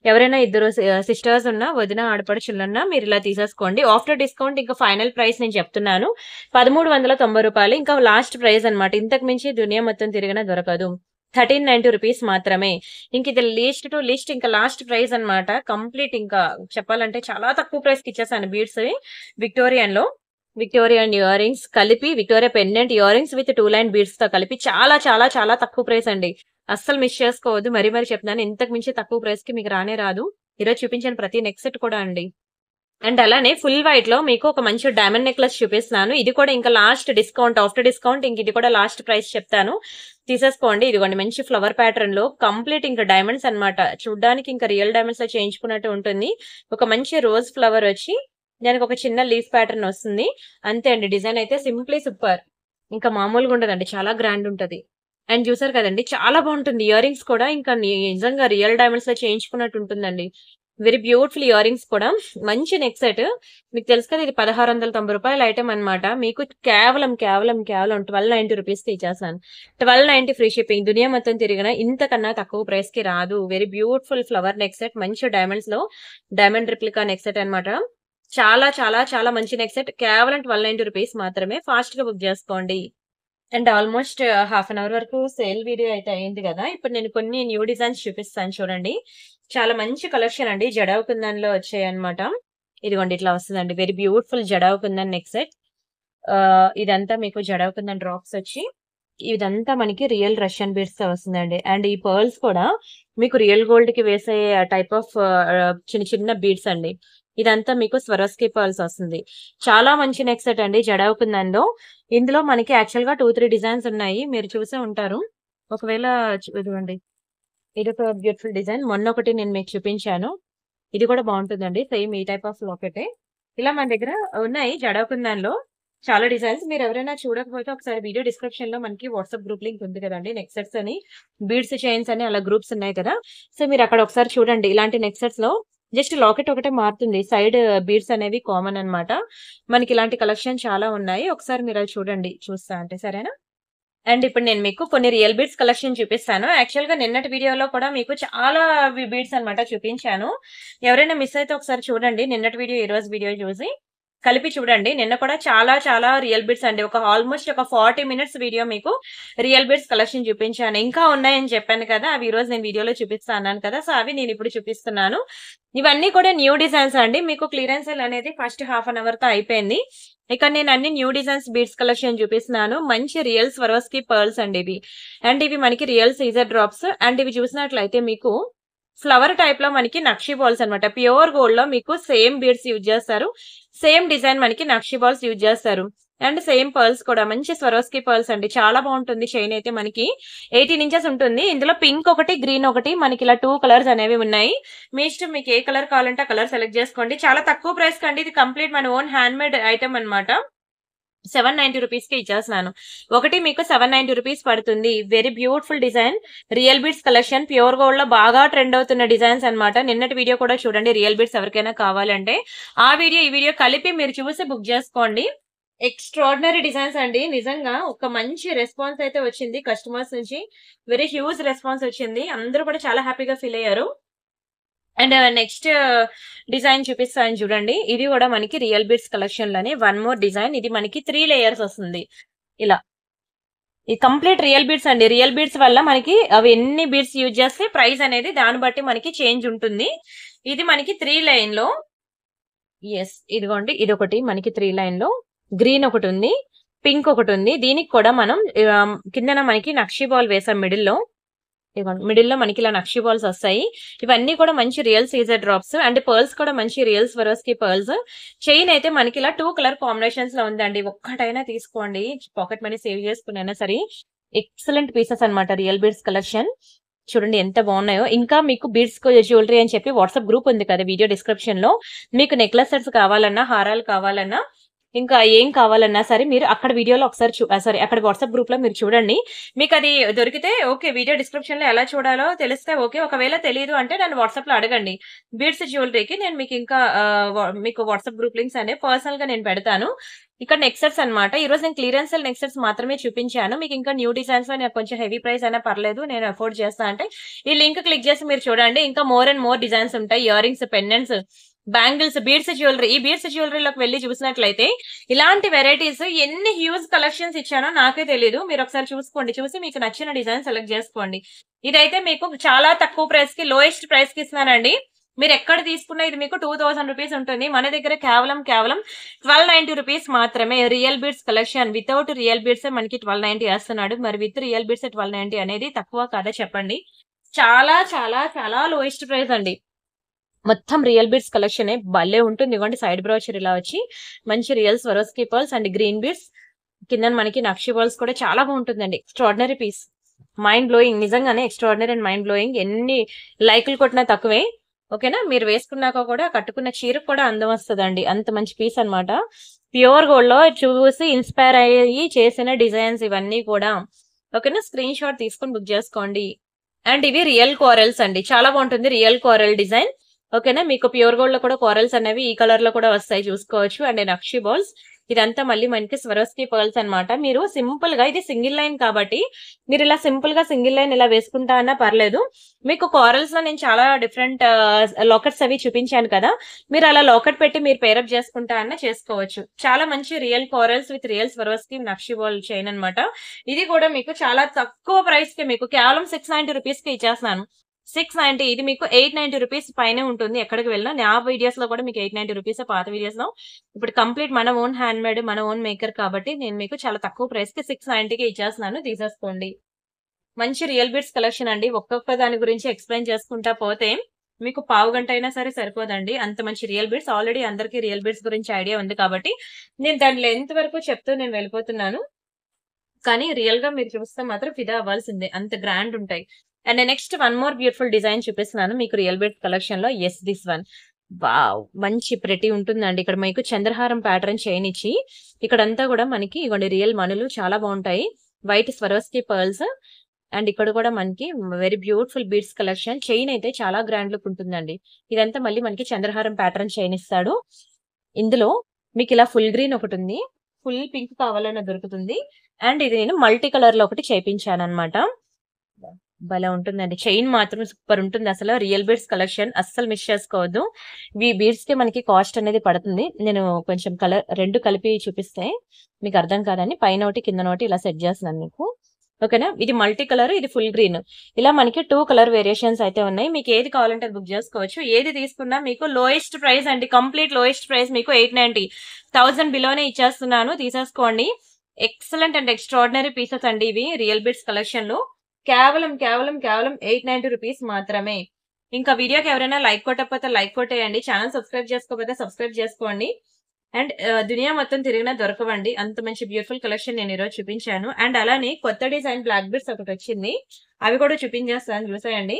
ఎవరైనా ఇద్దరు సిస్టర్స్ ఉన్నా, వదిన ఆడపడుచులున్నా మీరు ఇలా తీసేసుకోండి. ఆఫ్టర్ డిస్కౌంట్ ఇంకా ఫైనల్ ప్రైస్ నేను చెప్తున్నాను 1390 రూపాయలు. ఇంకా లాస్ట్ ప్రైస్ అనమాట. ఇంతకు మించి దునియా మొత్తం తిరిగినా దొరకదు. 1390 రూపీస్ మాత్రమే. ఇంక ఇది లీస్ట్ టు లీస్ట్ ఇంకా లాస్ట్ ప్రైస్ అనమాట. కంప్లీట్ ఇంకా చెప్పాలంటే చాలా తక్కువ ప్రైస్ కి ఇచ్చేసాను బీడ్స్ విక్టోరియన్ ఇయర్ రింగ్స్ కలిపి, Victoria pendant ear rings with 2 line beads తో కలిపి చాలా చాలా చాలా తక్కువ ప్రైస్ అండి. అస్సలు మిస్ చేసుకోవద్దు. మరీ చెప్తున్నాను, ఇంతకు మించి తక్కువ ప్రైస్ కి మీకు రానే రాదు. ఈరోజు చూపించిన ప్రతి నెక్ సెట్ కూడా అండి. అండ్ అలానే ఫుల్ వైట్ లో మీకు ఒక మంచి డైమండ్ నెక్లెస్ చూపిస్తున్నాను. ఇది కూడా ఇంకా లాస్ట్ డిస్కౌంట్, ఆఫ్టర్ డిస్కౌంట్ ఇంక ఇది కూడా లాస్ట్ ప్రైస్ చెప్తాను. తీసేసుకోండి. ఇదిగోండి, మంచి ఫ్లవర్ ప్యాటర్న్ లో కంప్లీట్ ఇంకా డైమండ్స్ అనమాట. చూడడానికి ఇంకా రియల్ డైమండ్స్ లో చేయించుకున్నట్టు ఉంటుంది. ఒక మంచి రోజ్ ఫ్లవర్ వచ్చి దానికి ఒక చిన్న లీఫ్ ప్యాటర్న్ వస్తుంది. అంతే అండి. డిజైన్ అయితే సింప్లీ సూపర్, ఇంకా మామూలుగా ఉండదండి. చాలా గ్రాండ్ ఉంటది. అండ్ చూసారు కదండి, చాలా బాగుంటుంది. ఇయర్ రింగ్స్ కూడా ఇంకా నిజంగా రియల్ డైమండ్స్ లో చేయించుకున్నట్టు ఉంటుందండి. వెరీ బ్యూటిఫుల్ ఇయర్ రింగ్స్ కూడా. మంచి నెక్ సెట్. మీకు తెలుసు కదా, ఇది 1690 రూపాయల ఐటమ్ అనమాట. మీకు కేవలం 1290 రూపీస్ కి ఇచ్చేస్తాను. 1290 ఫ్రీ షిప్పింగ్. దునియా మొత్తం తిరిగిన ఇంతకన్నా తక్కువ ప్రైస్ కి రాదు. Very beautiful flower neck set. మంచి డైమండ్స్ లో డైమండ్ రిప్లికా నెక్ సెట్ అనమాట. చాలా చాలా చాలా మంచి నెక్ సెట్. కేవలం 1290 రూపీస్ మాత్రమే. ఫాస్ట్ గా బుక్ చేసుకోండి. And almost half an hour వరకు సేల్ వీడియో అయితే అయింది కదా. ఇప్పుడు నేను కొన్ని న్యూ డిజైన్స్ చూపిస్తాను చూడండి. చాలా మంచి కలెక్షన్ అండి. జడావ్ కుందన్ లో వచ్చాయి అనమాట. ఇదిగోండి, ఇట్లా వస్తుందండి. Very beautiful jadau kundan neck set. ఇదంతా మీకు జడావ్ కుందన్ డ్రాప్స్ వచ్చి, ఇదంతా మనకి రియల్ రష్యన్ బీడ్స్ తో వస్తుందండి. అండ్ ఈ పర్ల్స్ కూడా మీకు రియల్ గోల్డ్ కి వేసే టైప్ ఆఫ్ చిన్న చిన్న బీడ్స్ అండి. ఇదంతా మీకు స్వరోస్కి పర్ల్స్ వస్తుంది. చాలా మంచి నెక్ సెట్ అండి జడవుకుందంలో. ఇందులో మనకి యాక్చువల్‌గా 2, 3 డిజైన్స్ ఉన్నాయి. మీరు చూసే ఉంటారు. ఒకవేళ ఇదిగోండి. ఇదొక బ్యూటిఫుల్ డిజైన్. మొన్నొకటి నేను మీకు చూపించాను. ఇది కూడా బావుంటుందండి. సేమ్ ఈ టైప్ ఆఫ్ లాకెటే. ఇలా మన దగ్గర ఉన్నాయి జడకుందన్‌లో చాలా డిజైన్స్. మీరెవరైనా చూడకపోతే ఒకసారి వీడియో డిస్క్రిప్షన్‌లో మనకి వాట్సాప్ గ్రూప్ లింక్ ఉంది కదండీ! నెక్ సెట్స్ అని, బీడ్స్, చైన్స్ అని అలా గ్రూప్స్ ఉన్నాయి కదా! సో, మీరక్కడ ఒకసారి చూడండి. ఇలాంటి నెక్ సెట్స్‌లో జస్ట్ లాకెట్ ఒకటే మారుతుంది. సైడ్ బీడ్స్ అనేవి కామన్ అన్నమాట. మనకి ఇలాంటి కలెక్షన్ చాలా ఉన్నాయి. ఒకసారి మీరది చూడండి. చూస్తా అంటే సరేనా? అండ్ ఇప్పుడు నేను మీకు కొన్ని రియల్ బీడ్స్ కలెక్షన్ చూపిస్తాను. యాక్చువల్‌గా నిన్నటి వీడియోలో కూడా మీకు చాలా బీడ్స్ అన్నమాట చూపించాను. ఎవరైనా మిస్ అయితే ఒకసారి చూడండి. నిన్నటి వీడియో, ఈ రోజు వీడియో చూసి కలిపి చూడండి. నిన్న కూడా చాలా చాలా రియల్ బీడ్స్ అండి. ఆల్మోస్ట్ ఒక 40 మినిట్స్ వీడియో మీకు రియల్ బీడ్స్ కలెక్షన్ చూపించాను. ఇంకా ఉన్నాయని చెప్పాను కదా! అవి ఈ రోజు నేను వీడియోలో చూపిస్తా అన్నాను కదా! సో, అవి నేనిప్పుడు చూపిస్తున్నాను. ఇవన్నీ కూడా న్యూ డిజైన్స్ అండి. మీకు క్లియరెన్స్ సేల్ అనేది ఫస్ట్ హాఫ్ అన్ అవర్‌తో అయిపోయింది. ఇక్కడ నేను అన్ని న్యూ డిజైన్స్ బీడ్స్ కలెక్షన్ చూపిస్తున్నాను. మంచి రియల్ స్వరోస్కి పర్ల్స్ అండి ఇవి. అండ్ ఇవి మనకి రియల్ సీజర్ డ్రాప్స్. అండ్ ఇవి చూసినట్లయితే మీకు ఫ్లవర్ టైప్ లో మనకి నక్షి బాల్స్ అన్నమాట. ప్యూర్ గోల్డ్ లో మీకు సేమ్ బీడ్స్ యూజ్ చేస్తారు. సేమ్ డిజైన్ మనకి నక్షి బాల్స్ యూజ్ చేస్తారు. అండ్ సేమ్ పర్ల్స్ కూడా మంచి స్వరోస్కి పర్ల్స్ అండి. చాలా బాగుంటుంది. చైన్ అయితే మనకి 18 ఇంచెస్ ఉంటుంది. ఇందులో పింక్ ఒకటి, గ్రీన్ ఒకటి, మనకి ఇలా 2 కలర్స్ అనేవి ఉన్నాయి. మీ ఇష్టం, మీకు ఏ కలర్ కావాలంటే ఆ కలర్ సెలెక్ట్ చేసుకోండి. చాలా తక్కువ ప్రైస్ కండి. ఇది కంప్లీట్ మన ఓన్ హ్యాండ్ మేడ్ ఐటమ్ అన్నమాట. 790 రూపీస్ కి ఇచ్చేస్తున్నాను. ఒకటి మీకు 790 రూపీస్ పడుతుంది. Very beautiful design. Real beads collection pure gold లో బాగా ట్రెండ్ అవుతున్న డిజైన్స్ అన్నమాట. నిన్నటి వీడియో కూడా చూడండి. రియల్ బీడ్స్ ఎవరికైనా కావాలంటే ఆ వీడియో, ఈ వీడియో కలిపి మీరు చూసి బుక్ చేసుకోండి. ఎక్స్ట్రాడినరీ డిజైన్స్ అండి. నిజంగా ఒక మంచి రెస్పాన్స్ అయితే వచ్చింది కస్టమర్స్ నుంచి. వెరీ హ్యూజ్ రెస్పాన్స్ వచ్చింది. అందరూ కూడా చాలా హ్యాపీగా ఫీల్ అయ్యారు. అండ్ నెక్స్ట్ డిజైన్ చూపిస్తాను చూడండి. ఇది కూడా మనకి రియల్ బీడ్స్ కలెక్షన్ లోనే వన్ మోర్ డిజైన్. ఇది మనకి 3 లేయర్స్ వస్తుంది. ఇలా ఇది కంప్లీట్ రియల్ బీడ్స్ అండి. రియల్ బీడ్స్ వల్ల మనకి అవి ఎన్ని బీడ్స్ యూజ్ చేస్తే ప్రైస్ అనేది దాన్ని బట్టి మనకి చేంజ్ ఉంటుంది. ఇది మనకి 3 లైన్ లో, ఇదిగోండి, ఇదొకటి మనకి 3 లైన్ లో గ్రీన్ ఒకటి ఉంది, పింక్ ఒకటి ఉంది. దీనికి కూడా మనం కిందన మనకి నక్షి బాల్ వేసాం మిడిల్ లో. మిడిల్ లో మనకి ఇలా నక్షి బాల్స్ వస్తాయి. ఇవన్నీ కూడా మంచి రియల్ సీజర్ డ్రాప్స్. అండ్ పర్ల్స్ కూడా మంచి రియల్ స్వరోస్కి పర్ల్స్. చైన్ అయితే మనకి ఇలా 2 కలర్ కాంబినేషన్స్ లో ఉందండి. ఒక్కటైనా తీసుకోండి, పాకెట్ మనీ సేవ్ చేసుకునైనా సరే. ఎక్సలెంట్ పీసెస్ అన్నమాట రియల్ బీడ్స్ కలెక్షన్. చూడండి ఎంత బాగున్నాయో. ఇంకా మీకు బీడ్స్ జ్యువెలరీ అని చెప్పి వాట్సాప్ గ్రూప్ ఉంది కదా వీడియో డిస్క్రిప్షన్ లో. మీకు నెక్లెస్ సెట్స్ కావాలన్నా, హారాలు కావాలన్నా, ఇంకా ఏం కావాలన్నా సరే మీరు అక్కడ వీడియోలో ఒకసారి అక్కడ వాట్సాప్ గ్రూప్ లో మీరు చూడండి. మీకు అది దొరికితే ఓకే, వీడియో డిస్క్రిప్షన్ లో ఎలా చూడాలో తెలిస్తే ఓకే. ఒకవేళ తెలియదు అంటే నన్ను వాట్సాప్ లో అడగండి. బీడ్స్ జ్యువెలరీకి నేను మీకు ఇంకా మీకు వాట్సాప్ గ్రూప్ లింక్స్ అనేవి పర్సనల్ గా నేను పెడతాను. ఇక్కడ నెక్ సెట్స్ అనమాట. ఈ రోజు నేను క్లియరెన్స్ సేల్ నెక్ సెట్స్ మాత్రమే చూపించాను. మీకు ఇంకా న్యూ డిజైన్స్ లో నాకు కొంచెం హెవీ ప్రైస్ అయినా పర్లేదు, నేను అఫోర్డ్ చేస్తా అంటే ఈ లింక్ క్లిక్ చేసి మీరు చూడండి. ఇంకా మోర్ అండ్ మోర్ డిజైన్స్ ఉంటాయి. Ear rings, pendants, bangles, beads jewellery. ఈ బీడ్స్ జ్యువెలరీలోకి వెళ్ళి చూసినట్లయితే ఇలాంటి వెరైటీస్ ఎన్ని హ్యూజ్ కలెక్షన్స్ ఇచ్చానో నాకే తెలీదు. మీరు ఒకసారి చూసుకోండి. చూసి మీకు నచ్చిన డిజైన్ సెలెక్ట్ చేసుకోండి. ఇదైతే మీకు చాలా తక్కువ ప్రైస్ కి, లోయెస్ట్ ప్రైస్ కి ఇస్తున్నానండి. మీరు ఎక్కడ తీసుకున్నా ఇది మీకు 2000 రూపీస్ ఉంటుంది. మన దగ్గర కేవలం 1290 రూపీస్ మాత్రమే. Real beads collection. Without real beads మనకి 1290 వేస్తున్నాడు. మరి విత్ రియల్ బీడ్స్ 1290 అనేది తక్కువ కాదా చెప్పండి. చాలా చాలా చాలా లోయెస్ట్ ప్రైస్ అండి. మొత్తం రియల్ బీడ్స్ కలెక్షన్ భలే ఉంటుంది. ఇవ్వండి, సైడ్ బ్రోచర్ ఇలా వచ్చి మంచి real Swarovski pearls and green beads. కింద మనకి నక్షి బాల్స్ కూడా చాలా బాగుంటుందండి. Extraordinary piece. మైండ్ బ్లోయింగ్, నిజంగానే ఎక్స్ట్రాడినరీ అండ్ మైండ్ బ్లోయింగ్. ఎన్ని లైకులు కొట్టినా తక్కువే. ఓకేనా. మీరు వేసుకున్నాక కూడా కట్టుకున్న చీరకు కూడా అందం వస్తుందండి. అంత మంచి పీస్ అన్నమాట. ప్యూర్ గోల్డ్ లో చూసి ఇన్స్పైర్ అయ్యి చేసిన డిజైన్స్ ఇవన్నీ కూడా. ఓకేనా. స్క్రీన్ షాట్ తీసుకొని బుక్ చేసుకోండి. అండ్ ఇవి రియల్ కోరల్స్ అండి. చాలా బాగుంటుంది రియల్ కోరల్ డిజైన్. ఓకేనా. మీకు ప్యూర్ గోల్డ్ లో కూడా కోరల్స్ అనేవి ఈ కలర్ లో కూడా వస్తాయి, చూసుకోవచ్చు. And nakshi balls. ఇదంతా మళ్ళీ మనకి స్వరోస్కి పర్ల్స్ అన్నమాట. మీరు సింపుల్ గా, ఇది సింగిల్ లైన్ కాబట్టి మీరు ఇలా సింపుల్ గా సింగిల్ లైన్ ఇలా వేసుకుంటా అన్నా పర్లేదు. మీకు కోరల్స్ లో నేను చాలా డిఫరెంట్ లాకెట్స్ అవి చూపించాను కదా, మీరు అలా లాకెట్ పెట్టి మీరు పేరప్ చేసుకుంటా అన్నా చేసుకోవచ్చు. చాలా మంచి real corals with real Swarovski nakshi ball chain అన్నమాట. ఇది కూడా మీకు చాలా తక్కువ ప్రైస్ కి మీకు కేవలం 690 రూపీస్ కి ఇచ్చేస్తున్నాను. 690. ఇది మీకు 890 రూపీస్ పైనే ఉంటుంది ఎక్కడికి వెళ్ళినా. నా వీడియోస్ లో కూడా మీకు 890 రూపీస్, పాత వీడియోస్ లో. ఇప్పుడు కంప్లీట్ మన ఓన్ హ్యాండ్ మేడ్, మన ఓన్ మేకర్ కాబట్టి నేను మీకు చాలా తక్కువ ప్రైస్ కి 690కి ఇచ్చేస్తున్నాను. తీసేసుకోండి. మంచి రియల్ బీడ్స్ కలెక్షన్ అండి. ఒక్కొక్క దాని గురించి ఎక్స్ప్లెయిన్ చేసుకుంటా పోతే మీకు పావు గంట అయినా సరే సరిపోదండి. అంత మంచి రియల్ బీడ్స్. ఆల్రెడీ అందరికీ రియల్ బీడ్స్ గురించి ఐడియా ఉంది కాబట్టి నేను దాని లెంత్ వరకు చెప్తూ నేను వెళ్ళిపోతున్నాను. కానీ రియల్ గా మీరు చూస్తే మాత్రం ఫిదా అవ్వాల్సిందే. అంత గ్రాండ్ ఉంటాయి. And next one more beautiful design చూపిస్తున్నాను మీకు రియల్ బీడ్స్ కలెక్షన్ లో. Yes, this one. వావ్! మంచి ప్రెటీ ఉంటుందండి. ఇక్కడ మీకు చంద్రహారం ప్యాటర్న్ చైన్ ఇచ్చి ఇక్కడంతా కూడా మనకి ఇవ్వండి రియల్ మనులు చాలా బాగుంటాయి. వైట్ స్వరోస్కి పర్ల్స్ అండ్ ఇక్కడ కూడా మనకి very beautiful beads collection. Chain అయితే చాలా గ్రాండ్ లుక్ ఉంటుందండి. ఇదంతా మళ్ళీ మనకి చంద్రహారం ప్యాటర్న్ చైన్ ఇస్తాడు. ఇందులో మీకు ఇలా ఫుల్ గ్రీన్ ఒకటి ఉంది, ఫుల్ పింక్ కావాలన్నా దొరుకుతుంది. అండ్ ఇది నేను మల్టీ కలర్ లో ఒకటి చేయించాను అనమాట. భలే ఉంటుందండి. చైన్ మాత్రం సూపర్ ఉంటుంది. అసలు రియల్ బీడ్స్ కలెక్షన్ అస్సలు మిస్ చేసుకోవద్దు. ఈ బీడ్స్ కి మనకి కాస్ట్ అనేది పడుతుంది. నేను కొంచెం కలర్ రెండు కలిపి చూపిస్తే మీకు అర్థం కాదని పైన ఒకటి కింద ఒకటి ఇలా సెట్ చేస్తున్నాను మీకు. ఓకేనా? ఇది మల్టీ కలర్, ఇది ఫుల్ గ్రీన్. ఇలా మనకి 2 కలర్ వేరియేషన్స్ అయితే ఉన్నాయి. మీకు ఏది కావాలంటే బుక్ చేసుకోవచ్చు. ఏది తీసుకున్నా మీకు లోయెస్ట్ ప్రైస్ అండి. కంప్లీట్ లోయెస్ట్ ప్రైస్ మీకు 890, 1000 బిలోనే ఇచ్చేస్తున్నాను. తీసేసుకోండి. ఎక్సలెంట్ అండ్ ఎక్స్ట్రాడినరీ పీసెస్ అండి ఇవి రియల్ బీడ్స్ కలెక్షన్ లో. కేవలం 890 రూపీస్ మాత్రమే. ఇంకా వీడియోకి ఎవరైనా లైక్ కొట్టకపోతే లైక్ కొట్టేయండి. ఛానల్ సబ్స్క్రైబ్ చేసుకోకపోతే సబ్స్క్రైబ్ చేసుకోండి. అండ్ దునియా మొత్తం తిరిగినా దొరకవండి. అంత మంచి బ్యూటిఫుల్ కలెక్షన్ నేను ఈరోజు చూపించాను. అండ్ అలానే కొత్త డిజైన్ బ్లాక్ బీడ్స్ ఒకటి వచ్చింది. అవి కూడా చూపించేస్తాను, చూసేయండి.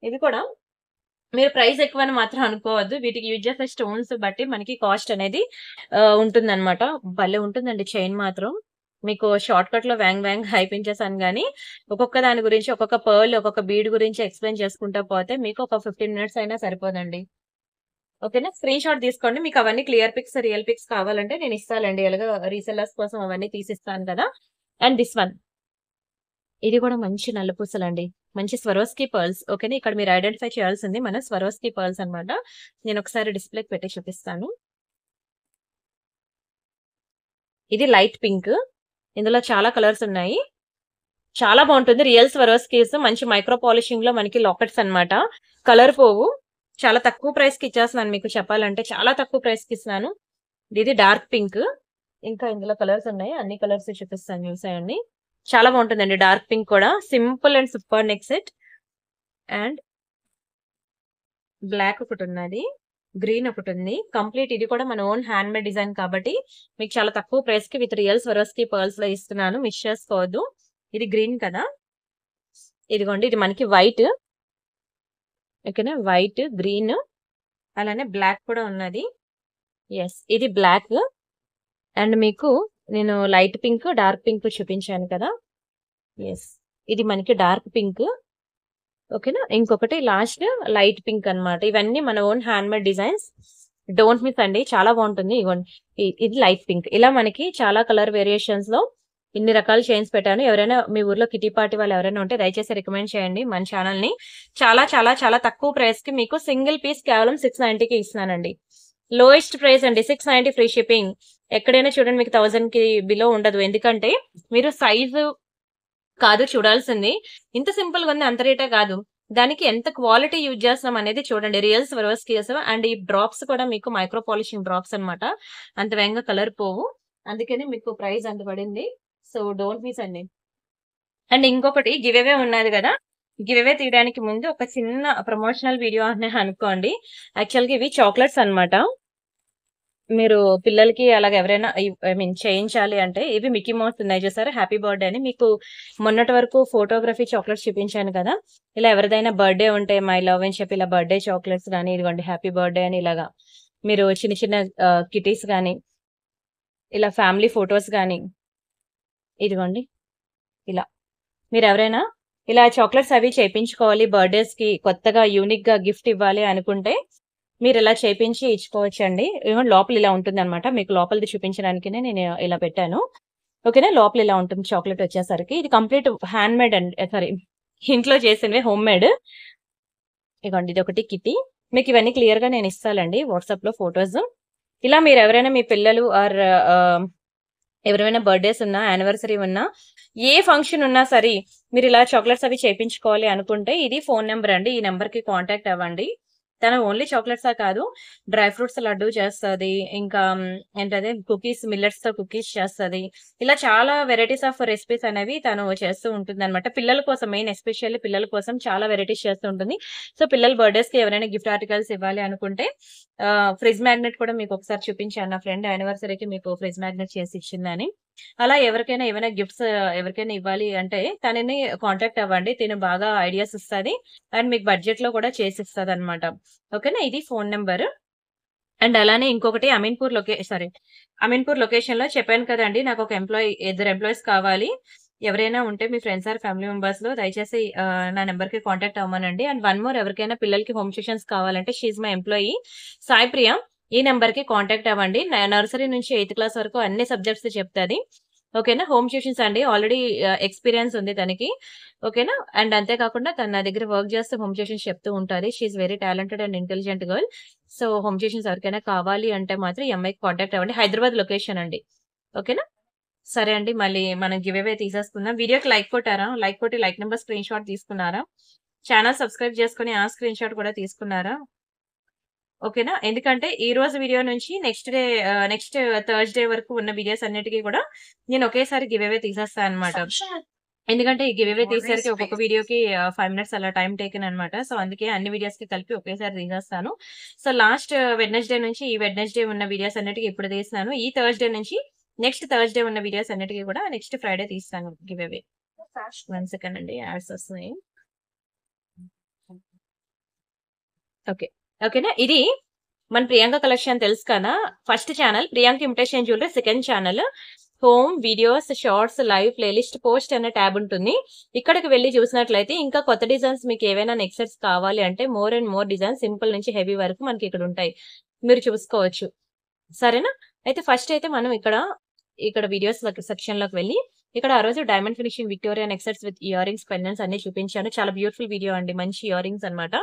ఇవి కూడా మీరు ప్రైస్ ఎక్కువ అని మాత్రం అనుకోవద్దు. వీటికి యూజ్ చేసే స్టోన్స్ బట్టి మనకి కాస్ట్ అనేది ఉంటుందన్నమాట. భలే ఉంటుందండి చైన్ మాత్రం. మీకు షార్ట్ కట్ లో వ్యాంగ్ వ్యాంగ్ అయిపించేసాను కానీ ఒక్కొక్క దాని గురించి, ఒక్కొక్క పర్ల్, ఒక్కొక్క బీడ్ గురించి ఎక్స్ప్లెయిన్ చేసుకుంటా పోతే మీకు ఒక 15 మినిట్స్ అయినా సరిపోదండి. ఓకేనా? స్క్రీన్ షాట్ తీసుకోండి. మీకు అవన్నీ క్లియర్ పిక్స్, రియల్ పిక్స్ కావాలంటే నేను ఇస్తానండి. ఎలాగో రీసెల్లర్స్ కోసం అవన్నీ తీసిస్తాను కదా. అండ్ దిస్ వన్, ఇది కూడా మంచి నల్లపూసలండి. మంచి స్వరోస్కి పర్ల్స్. ఓకేనా? ఇక్కడ మీరు ఐడెంటిఫై చేయాల్సింది మన స్వరోస్కి పర్ల్స్ అనమాట. నేను ఒకసారి డిస్ప్లేకి పెట్టి చూపిస్తాను. ఇది లైట్ పింక్. ఇందులో చాలా కలర్స్ ఉన్నాయి. చాలా బాగుంటుంది. రియల్ స్వరోస్కీస్ మంచి మైక్రో పాలిషింగ్ లో మనకి లాకెట్స్ అన్నమాట. కలర్ పోవు. చాలా తక్కువ ప్రైస్ కి ఇచ్చేస్తున్నాను మీకు చెప్పాలంటే. చాలా తక్కువ ప్రైస్ కి ఇస్తున్నాను. ఇది డార్క్ పింక్. ఇంకా ఇందులో కలర్స్ ఉన్నాయి. అన్ని కలర్స్ చూపిస్తాను, చూసేయండి. చాలా బాగుంటుందండి డార్క్ పింక్ కూడా. Simple and super neck set. And black ఒకటి ఉన్నది, గ్రీన్ ఒకటి ఉంది. కంప్లీట్ ఇది కూడా మన ఓన్ హ్యాండ్ మేడ్ డిజైన్ కాబట్టి మీకు చాలా తక్కువ ప్రైస్ కి విత్ రియల్ స్వరోస్కి పర్ల్స్ లో ఇస్తున్నాను. మిస్ చేసుకోవద్దు. ఇది గ్రీన్ కదా. ఇదిగోండి, ఇది మనకి వైట్. ఓకేనా? వైట్, గ్రీన్, అలానే బ్లాక్ కూడా ఉన్నది. ఎస్, ఇది బ్లాక్. అండ్ మీకు నేను లైట్ పింక్, డార్క్ పింక్ చూపించాను కదా. ఎస్, ఇది మనకి డార్క్ పింక్. ఓకేనా? ఇంకొకటి లాస్ట్ లైట్ పింక్ అన్నమాట. ఇవన్నీ మన own hand made designs. Don't miss అండి, చాలా బాగుంటుంది. ఇగోండి, ఇది లైట్ పింక్. ఇలా మనకి చాలా కలర్ వేరియేషన్స్ లో ఇన్ని రకాల చైన్స్ పెట్టాను. ఎవరైనా మీ ఊర్లో కిటీ పార్టీ వాళ్ళు ఎవరైనా ఉంటే దయచేసి రికమెండ్ చేయండి మన ఛానల్ ని. చాలా చాలా చాలా తక్కువ ప్రైస్ కి మీకు సింగిల్ పీస్ కేవలం 690కి ఇస్తున్నానండి. లోయెస్ట్ ప్రైస్ అండి, 690 ఫ్రీ షిప్పింగ్. ఎక్కడైనా చూడండి మీకు 1000 కి బిలో ఉండదు. ఎందుకంటే మీరు సైజు కాదు చూడాల్సింది. ఇంత సింపుల్ గా ఉంది, అంత రేటే కాదు. దానికి ఎంత క్వాలిటీ యూజ్ చేస్తున్నాం అనేది చూడండి. Real Swarovskis. అండ్ ఈ డ్రాప్స్ కూడా మీకు మైక్రో పాలిషింగ్ డ్రాప్స్ అన్నమాట. అంత వేగంగా కలర్ పోవు. అందుకని మీకు ప్రైస్ అంత పడింది. సో డోంట్ మిస్ అండి. అండ్ ఇంకొకటి గివ్ అవే ఉన్నది కదా. గివ్ అవే తీయడానికి ముందు ఒక చిన్న ప్రమోషనల్ వీడియో అని అనుకోండి. యాక్చువల్ గా ఇవి చాక్లెట్స్ అన్నమాట. మీరు పిల్లలకి అలాగ ఎవరైనా ఐ మీన్ చేయించాలి అంటే ఇవి మిక్కీ మౌస్ ఉన్నాయి చూసారా, హ్యాపీ బర్త్డే అని. మీకు మొన్నటి వరకు ఫోటోగ్రఫీ చాక్లెట్స్ చూపించాను కదా. ఇలా ఎవరిదైనా బర్త్డే ఉంటే మై లవ్ అని చెప్పి ఇలా బర్త్డే చాక్లెట్స్ కానీ, ఇదిగోండి హ్యాపీ బర్త్డే అని ఇలాగా మీరు చిన్న చిన్న కిటీస్ కానీ, ఇలా ఫ్యామిలీ ఫొటోస్ కానీ, ఇదిగోండి ఇలా మీరు ఎవరైనా ఇలా చాక్లెట్స్ అవి చేయించుకోవాలి, బర్త్డేస్ కి కొత్తగా యూనిక్ గా గిఫ్ట్ ఇవ్వాలి అనుకుంటే మీరు ఇలా చేపించి ఇచ్చుకోవచ్చండి. లోపల ఇలా ఉంటుంది అనమాట. మీకు లోపలిది చూపించడానికి నేను ఇలా పెట్టాను. ఓకేనా? లోపల ఇలా ఉంటుంది చాక్లెట్ వచ్చేసరికి. ఇది complete hand made and sorry ఇంట్లో చేసినవి, హోమ్ మేడ్. ఇదిగోండి, ఇది ఒకటి కిటీ. మీకు ఇవన్నీ క్లియర్ గా నేను ఇస్తానండి వాట్సాప్ లో ఫొటోస్. ఇలా మీరు ఎవరైనా మీ పిల్లలు ఆర్ ఎవరైనా బర్త్డేస్ ఉన్నా, యానివర్సరీ ఉన్నా, ఏ ఫంక్షన్ ఉన్నా సరే మీరు ఇలా చాక్లెట్స్ అవి చేయించుకోవాలి అనుకుంటే ఇది ఫోన్ నెంబర్ అండి. ఈ నెంబర్ కి కాంటాక్ట్ అవ్వండి. తను ఓన్లీ చాక్లెట్సా కాదు, డ్రై ఫ్రూట్స్ లడ్డూ చేస్తది. ఇంకా ఏంటది కుకీస్ మిల్లెట్స్‌తో కుకీస్ చేస్తది. ఇలా చాలా వెరైటీస్ ఆఫ్ రెసిపీస్ అనేవి తను చేస్తూ ఉంటుందనమాట. పిల్లల కోసం ఎస్పెషల్లీ పిల్లల కోసం చాలా వెరైటీస్ చేస్తూ ఉంటుంది. సో, పిల్లల బర్త్‌డేస్‌కి ఎవరైనా గిఫ్ట్ ఆర్టికల్స్ ఇవ్వాలి అనుకుంటే ఫ్రిడ్జ్ మ్యాగ్నెట్ కూడా మీకొకసారి చూపించాను. నా ఫ్రెండ్ యానివర్సరీకి మీకు ఫ్రిడ్జ్ మ్యాగ్నెట్ చేసి ఇచ్చిందని. అలా ఎవరికైనా ఏమైనా గిఫ్ట్స్ ఎవరికైనా ఇవ్వాలి అంటే తనని కాంటాక్ట్ అవ్వండి. తిను బాగా ఐడియాస్ ఇస్తది. అండ్ మీకు బడ్జెట్‌లో కూడా చేసిస్తదనమాట. ఓకేనా? ఇది ఫోను నంబరు. అండ్ అలానే ఇంకొకటి అమీన్‌పూర్ లొకేషన్‌లో చెప్పాను కదండీ! నాకొక ఇద్దరు ఎంప్లాయీస్ కావాలి. ఎవరైనా ఉంటే మీ ఫ్రెండ్స్ ఆర్ ఫ్యామిలీ మెంబర్స్‌లో దయచేసి నా నంబర్‌కి కాంటాక్ట్ అవ్వమనండి. అండ్ వన్ మోర్ ఎవరికైనా పిల్లలకి హోమ్ ట్యూషన్స్ కావాలంటే she is my employee Sai Priya. ఈ నంబర్‌కి కాంటాక్ట్ అవ్వండి. నర్సరీ నుంచి 8థ్ క్లాస్ వరకు అన్ని సబ్జెక్ట్స్ చెప్తది. ఓకేనా? హోమ్ ట్యూషన్స్ అండి. ఆల్రెడీ ఎక్స్‌పీరియన్స్ ఉంది తనకి. ఓకేనా? అండ్ అంతే కాకుండా తను నా దగ్గర వర్క్ చేస్తూ హోమ్ ట్యూషన్స్ చెప్తూ ఉంటది. She is very talented and intelligent girl. So, home tuitions ఎవరికైనా కావాలి అంటే మాత్రం ఈ అమ్మాయికి కాంటాక్ట్ అవ్వండి. హైదరాబాద్ లొకేషన్ అండి. ఓకేనా? సరే అండి. మళ్ళీ మనం గివ్ అవే తీసేసుకుందాం. వీడియోకి లైక్ కొట్టారా? లైక్ కొట్టి లైక్ నంబర్ స్క్రీన్‌షాట్ తీసుకున్నారా? ఛానెల్ సబ్స్క్రైబ్ చేసుకొని ఆ స్క్రీన్‌షాట్ కూడా తీసుకున్నారా? ఓకేనా? ఎందుకంటే ఈ రోజు వీడియో నుంచి నెక్స్ట్ థర్స్‌డే వరకు ఉన్న వీడియోస్ అన్నిటికి కూడా నేను ఒకేసారి గివ్ అవే తీసేస్తా అన్నమాట. ఎందుకంటే ఈ గివ్ అవే తీసేసరికి ఒక్కొక్క వీడియోకి 5 మినిట్స్ అలా టైమ్ టేకెన్ అన్నమాట. సో, అందుకే అన్ని వీడియోస్‌కి కలిపి ఒకేసారి తీసేస్తాను. సో, లాస్ట్ వెడ్నెస్‌డే నుంచి ఈ వెడ్నెస్‌డే ఉన్న వీడియోస్ అన్నిటికి ఇప్పుడు తీస్తున్నాను. ఈ థర్స్‌డే నుంచి నెక్స్ట్ థర్స్‌డే ఉన్న వీడియోస్ అన్నిటికి కూడా నెక్స్ట్ ఫ్రైడే తీస్తాను గివ్ అవే. 1 సెకండ్ అండి. యాడ్స్ వస్తున్నాయి. ఓకే. ఓకేనా? ఇది మన ప్రియాంక కలెక్షన్ తెలుసు కదా! First channel Priyanka imitation jewellery. Second channel home, videos, shorts, live, playlist, post అనే టాబ్ ఉంటుంది. ఇక్కడికి వెళ్లి చూసినట్లయితే ఇంకా కొత్త డిజైన్స్ మీకు ఏవైనా నెక్ సెట్స్ కావాలి అంటే more and more designs simple నుంచి హెవీ వరకు మనకి ఇక్కడ ఉంటాయి. మీరు చూసుకోవచ్చు. సరేనా? అయితే ఫస్ట్ అయితే మనం ఇక్కడ వీడియోస్ సెక్షన్‌లోకి వెళ్లి ఇక్కడ ఆ రోజు diamond finishing Victoria neck sets with ear rings, pendants అన్ని చూపించాను. చాలా బ్యూటిఫుల్ వీడియో అండి. మంచి ఇయర్ రింగ్స్ అన్నమాట.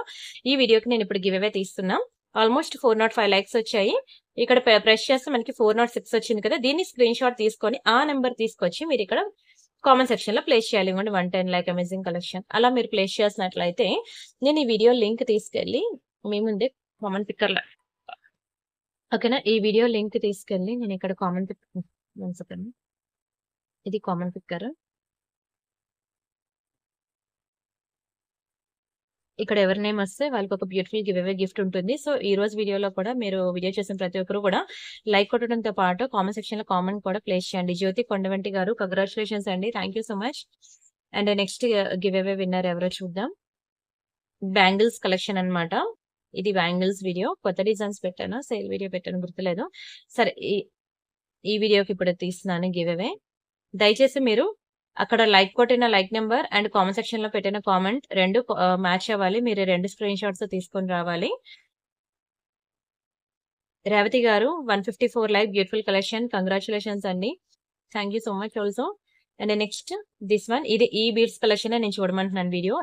ఈ వీడియోకి నేను ఇప్పుడు గివ్ అవే తీస్తున్నాం. ఆల్మోస్ట్ 405 లైక్స్ వచ్చాయి. ఇక్కడ ప్రెస్ చేస్తే మనకి 406 వచ్చింది కదా! దీన్ని స్క్రీన్‌షాట్ తీసుకొని ఆ నంబర్ తీసుకొచ్చి మీరిక్కడ కామెంట్ సెక్షన్‌లో ప్లేస్ చేయాలి. ఇవ్వండి 110 లైక్ అమేజింగ్ కలెక్షన్. అలా మీరు ప్లేస్ చేసినట్లయితే నేను ఈ వీడియో లింక్ తీసుకెళ్ళి మీ ముందే కామెంట్ పిక్కర్‌లో ఓకేనా? ఈ వీడియో లింక్ తీసుకెళ్ళి నేను ఇక్కడ కామెంట్ 1 సెకండ్. ఇది కామెంట్ పిక్కర్. ఇక్కడ ఎవరి నేమ్ వస్తే వాళ్ళకొక బ్యూటిఫుల్ గివ్ అవే గిఫ్ట్ ఉంటుంది. సో, ఈ రోజు వీడియోలో కూడా మీరు వీడియో చేసిన ప్రతి ఒక్కరు కూడా లైక్ కొట్టడంతో పాటు కామెంట్ సెక్షన్‌లో కామెంట్ కూడా ప్లేస్ చేయండి. జ్యోతి కొండవెంటి గారు కంగ్రాచ్యులేషన్స్ అండి. Thank you so much. And next give away winner ఎవరో చూద్దాం. బ్యాంగిల్స్ కలెక్షన్ అన్నమాట. ఇది బ్యాంగిల్స్ వీడియో. కొత్త డిజైన్స్ పెట్టానా? సేల్ వీడియో పెట్టానో గుర్తులేదు. సరే ఈ వీడియోకి ఇప్పుడు తీస్తున్నాను గివ్ అవే. దయచేసి మీరు అక్కడ లైక్ కొట్టిన లైక్ నంబర్ అండ్ కామెంట్ సెక్షన్‌లో పెట్టిన కామెంట్ 2 మ్యాచ్ అవ్వాలి. మీరు 2 స్క్రీన్‌షాట్స్ తీసుకొని రావాలి. రేవతి గారు 154 లైక్ బ్యూటిఫుల్ కలెక్షన్. కంగ్రాచ్యులేషన్స్ అండి. Thank you so much also. And next this one ఈ బీడ్స్ కలెక్షనే నేను చూడమంటున్నాను వీడియో.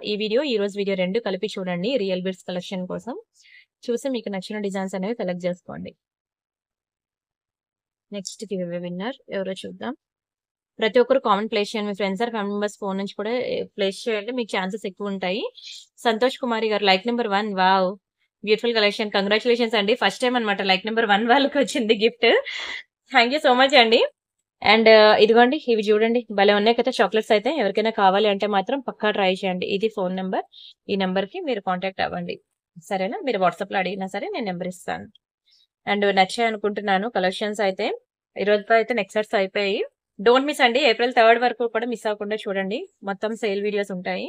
ఈ రోజు వీడియో 2 కలిపి చూడండి. రియల్ బీడ్స్ కలెక్షన్ కోసం. చూసి మీకు నచ్చిన డిజైన్స్ అనేవి సెలెక్ట్ చేసుకోండి. నెక్స్ట్ గివ్ అవే విన్నర్ ఎవరో చూద్దాం. ప్రతి ఒక్కరు కామెంట్ ప్లేస్ చేయండి. మీ friends or family members phone నుంచి కూడా ప్లేస్ చేయండి. మీకు ఛాన్సెస్ ఎక్కువుంటాయి. సంతోష్ కుమారి గారు like number 1 wow! Beautiful collection. Congratulations అండి. ఫస్ట్ టైమ్ అన్నమాట లైక్ నంబర్ 1 వాళ్ళకొచ్చింది gift. Thank you so much అండి. అండ్ ఇదిగోండి ఇవి చూడండి. భలే ఉన్నాయి కదా! చాక్లెట్స్ అయితే ఎవరికైనా కావాలి అంటే మాత్రం పక్కా ట్రై చేయండి. ఇది ఫోన్ నంబర్. ఈ నంబర్‌కి మీరు కాంటాక్ట్ అవ్వండి. సరేనా? మీరు వాట్సాప్‌లో అడిగినా సరే నేను నంబర్ ఇస్తాను. అండ్ నచ్చాయి అనుకుంటున్నాను కలెక్షన్స్ అయితే. ఈ రోజుతో అయితే నెక్ సెట్స్ అయిపోయాయి. డోంట్ మిస్ అండి. ఏప్రిల్ 3 వరకు కూడా మిస్ అవ్వకుండా చూడండి. మొత్తం సేల్ వీడియోస్ ఉంటాయి.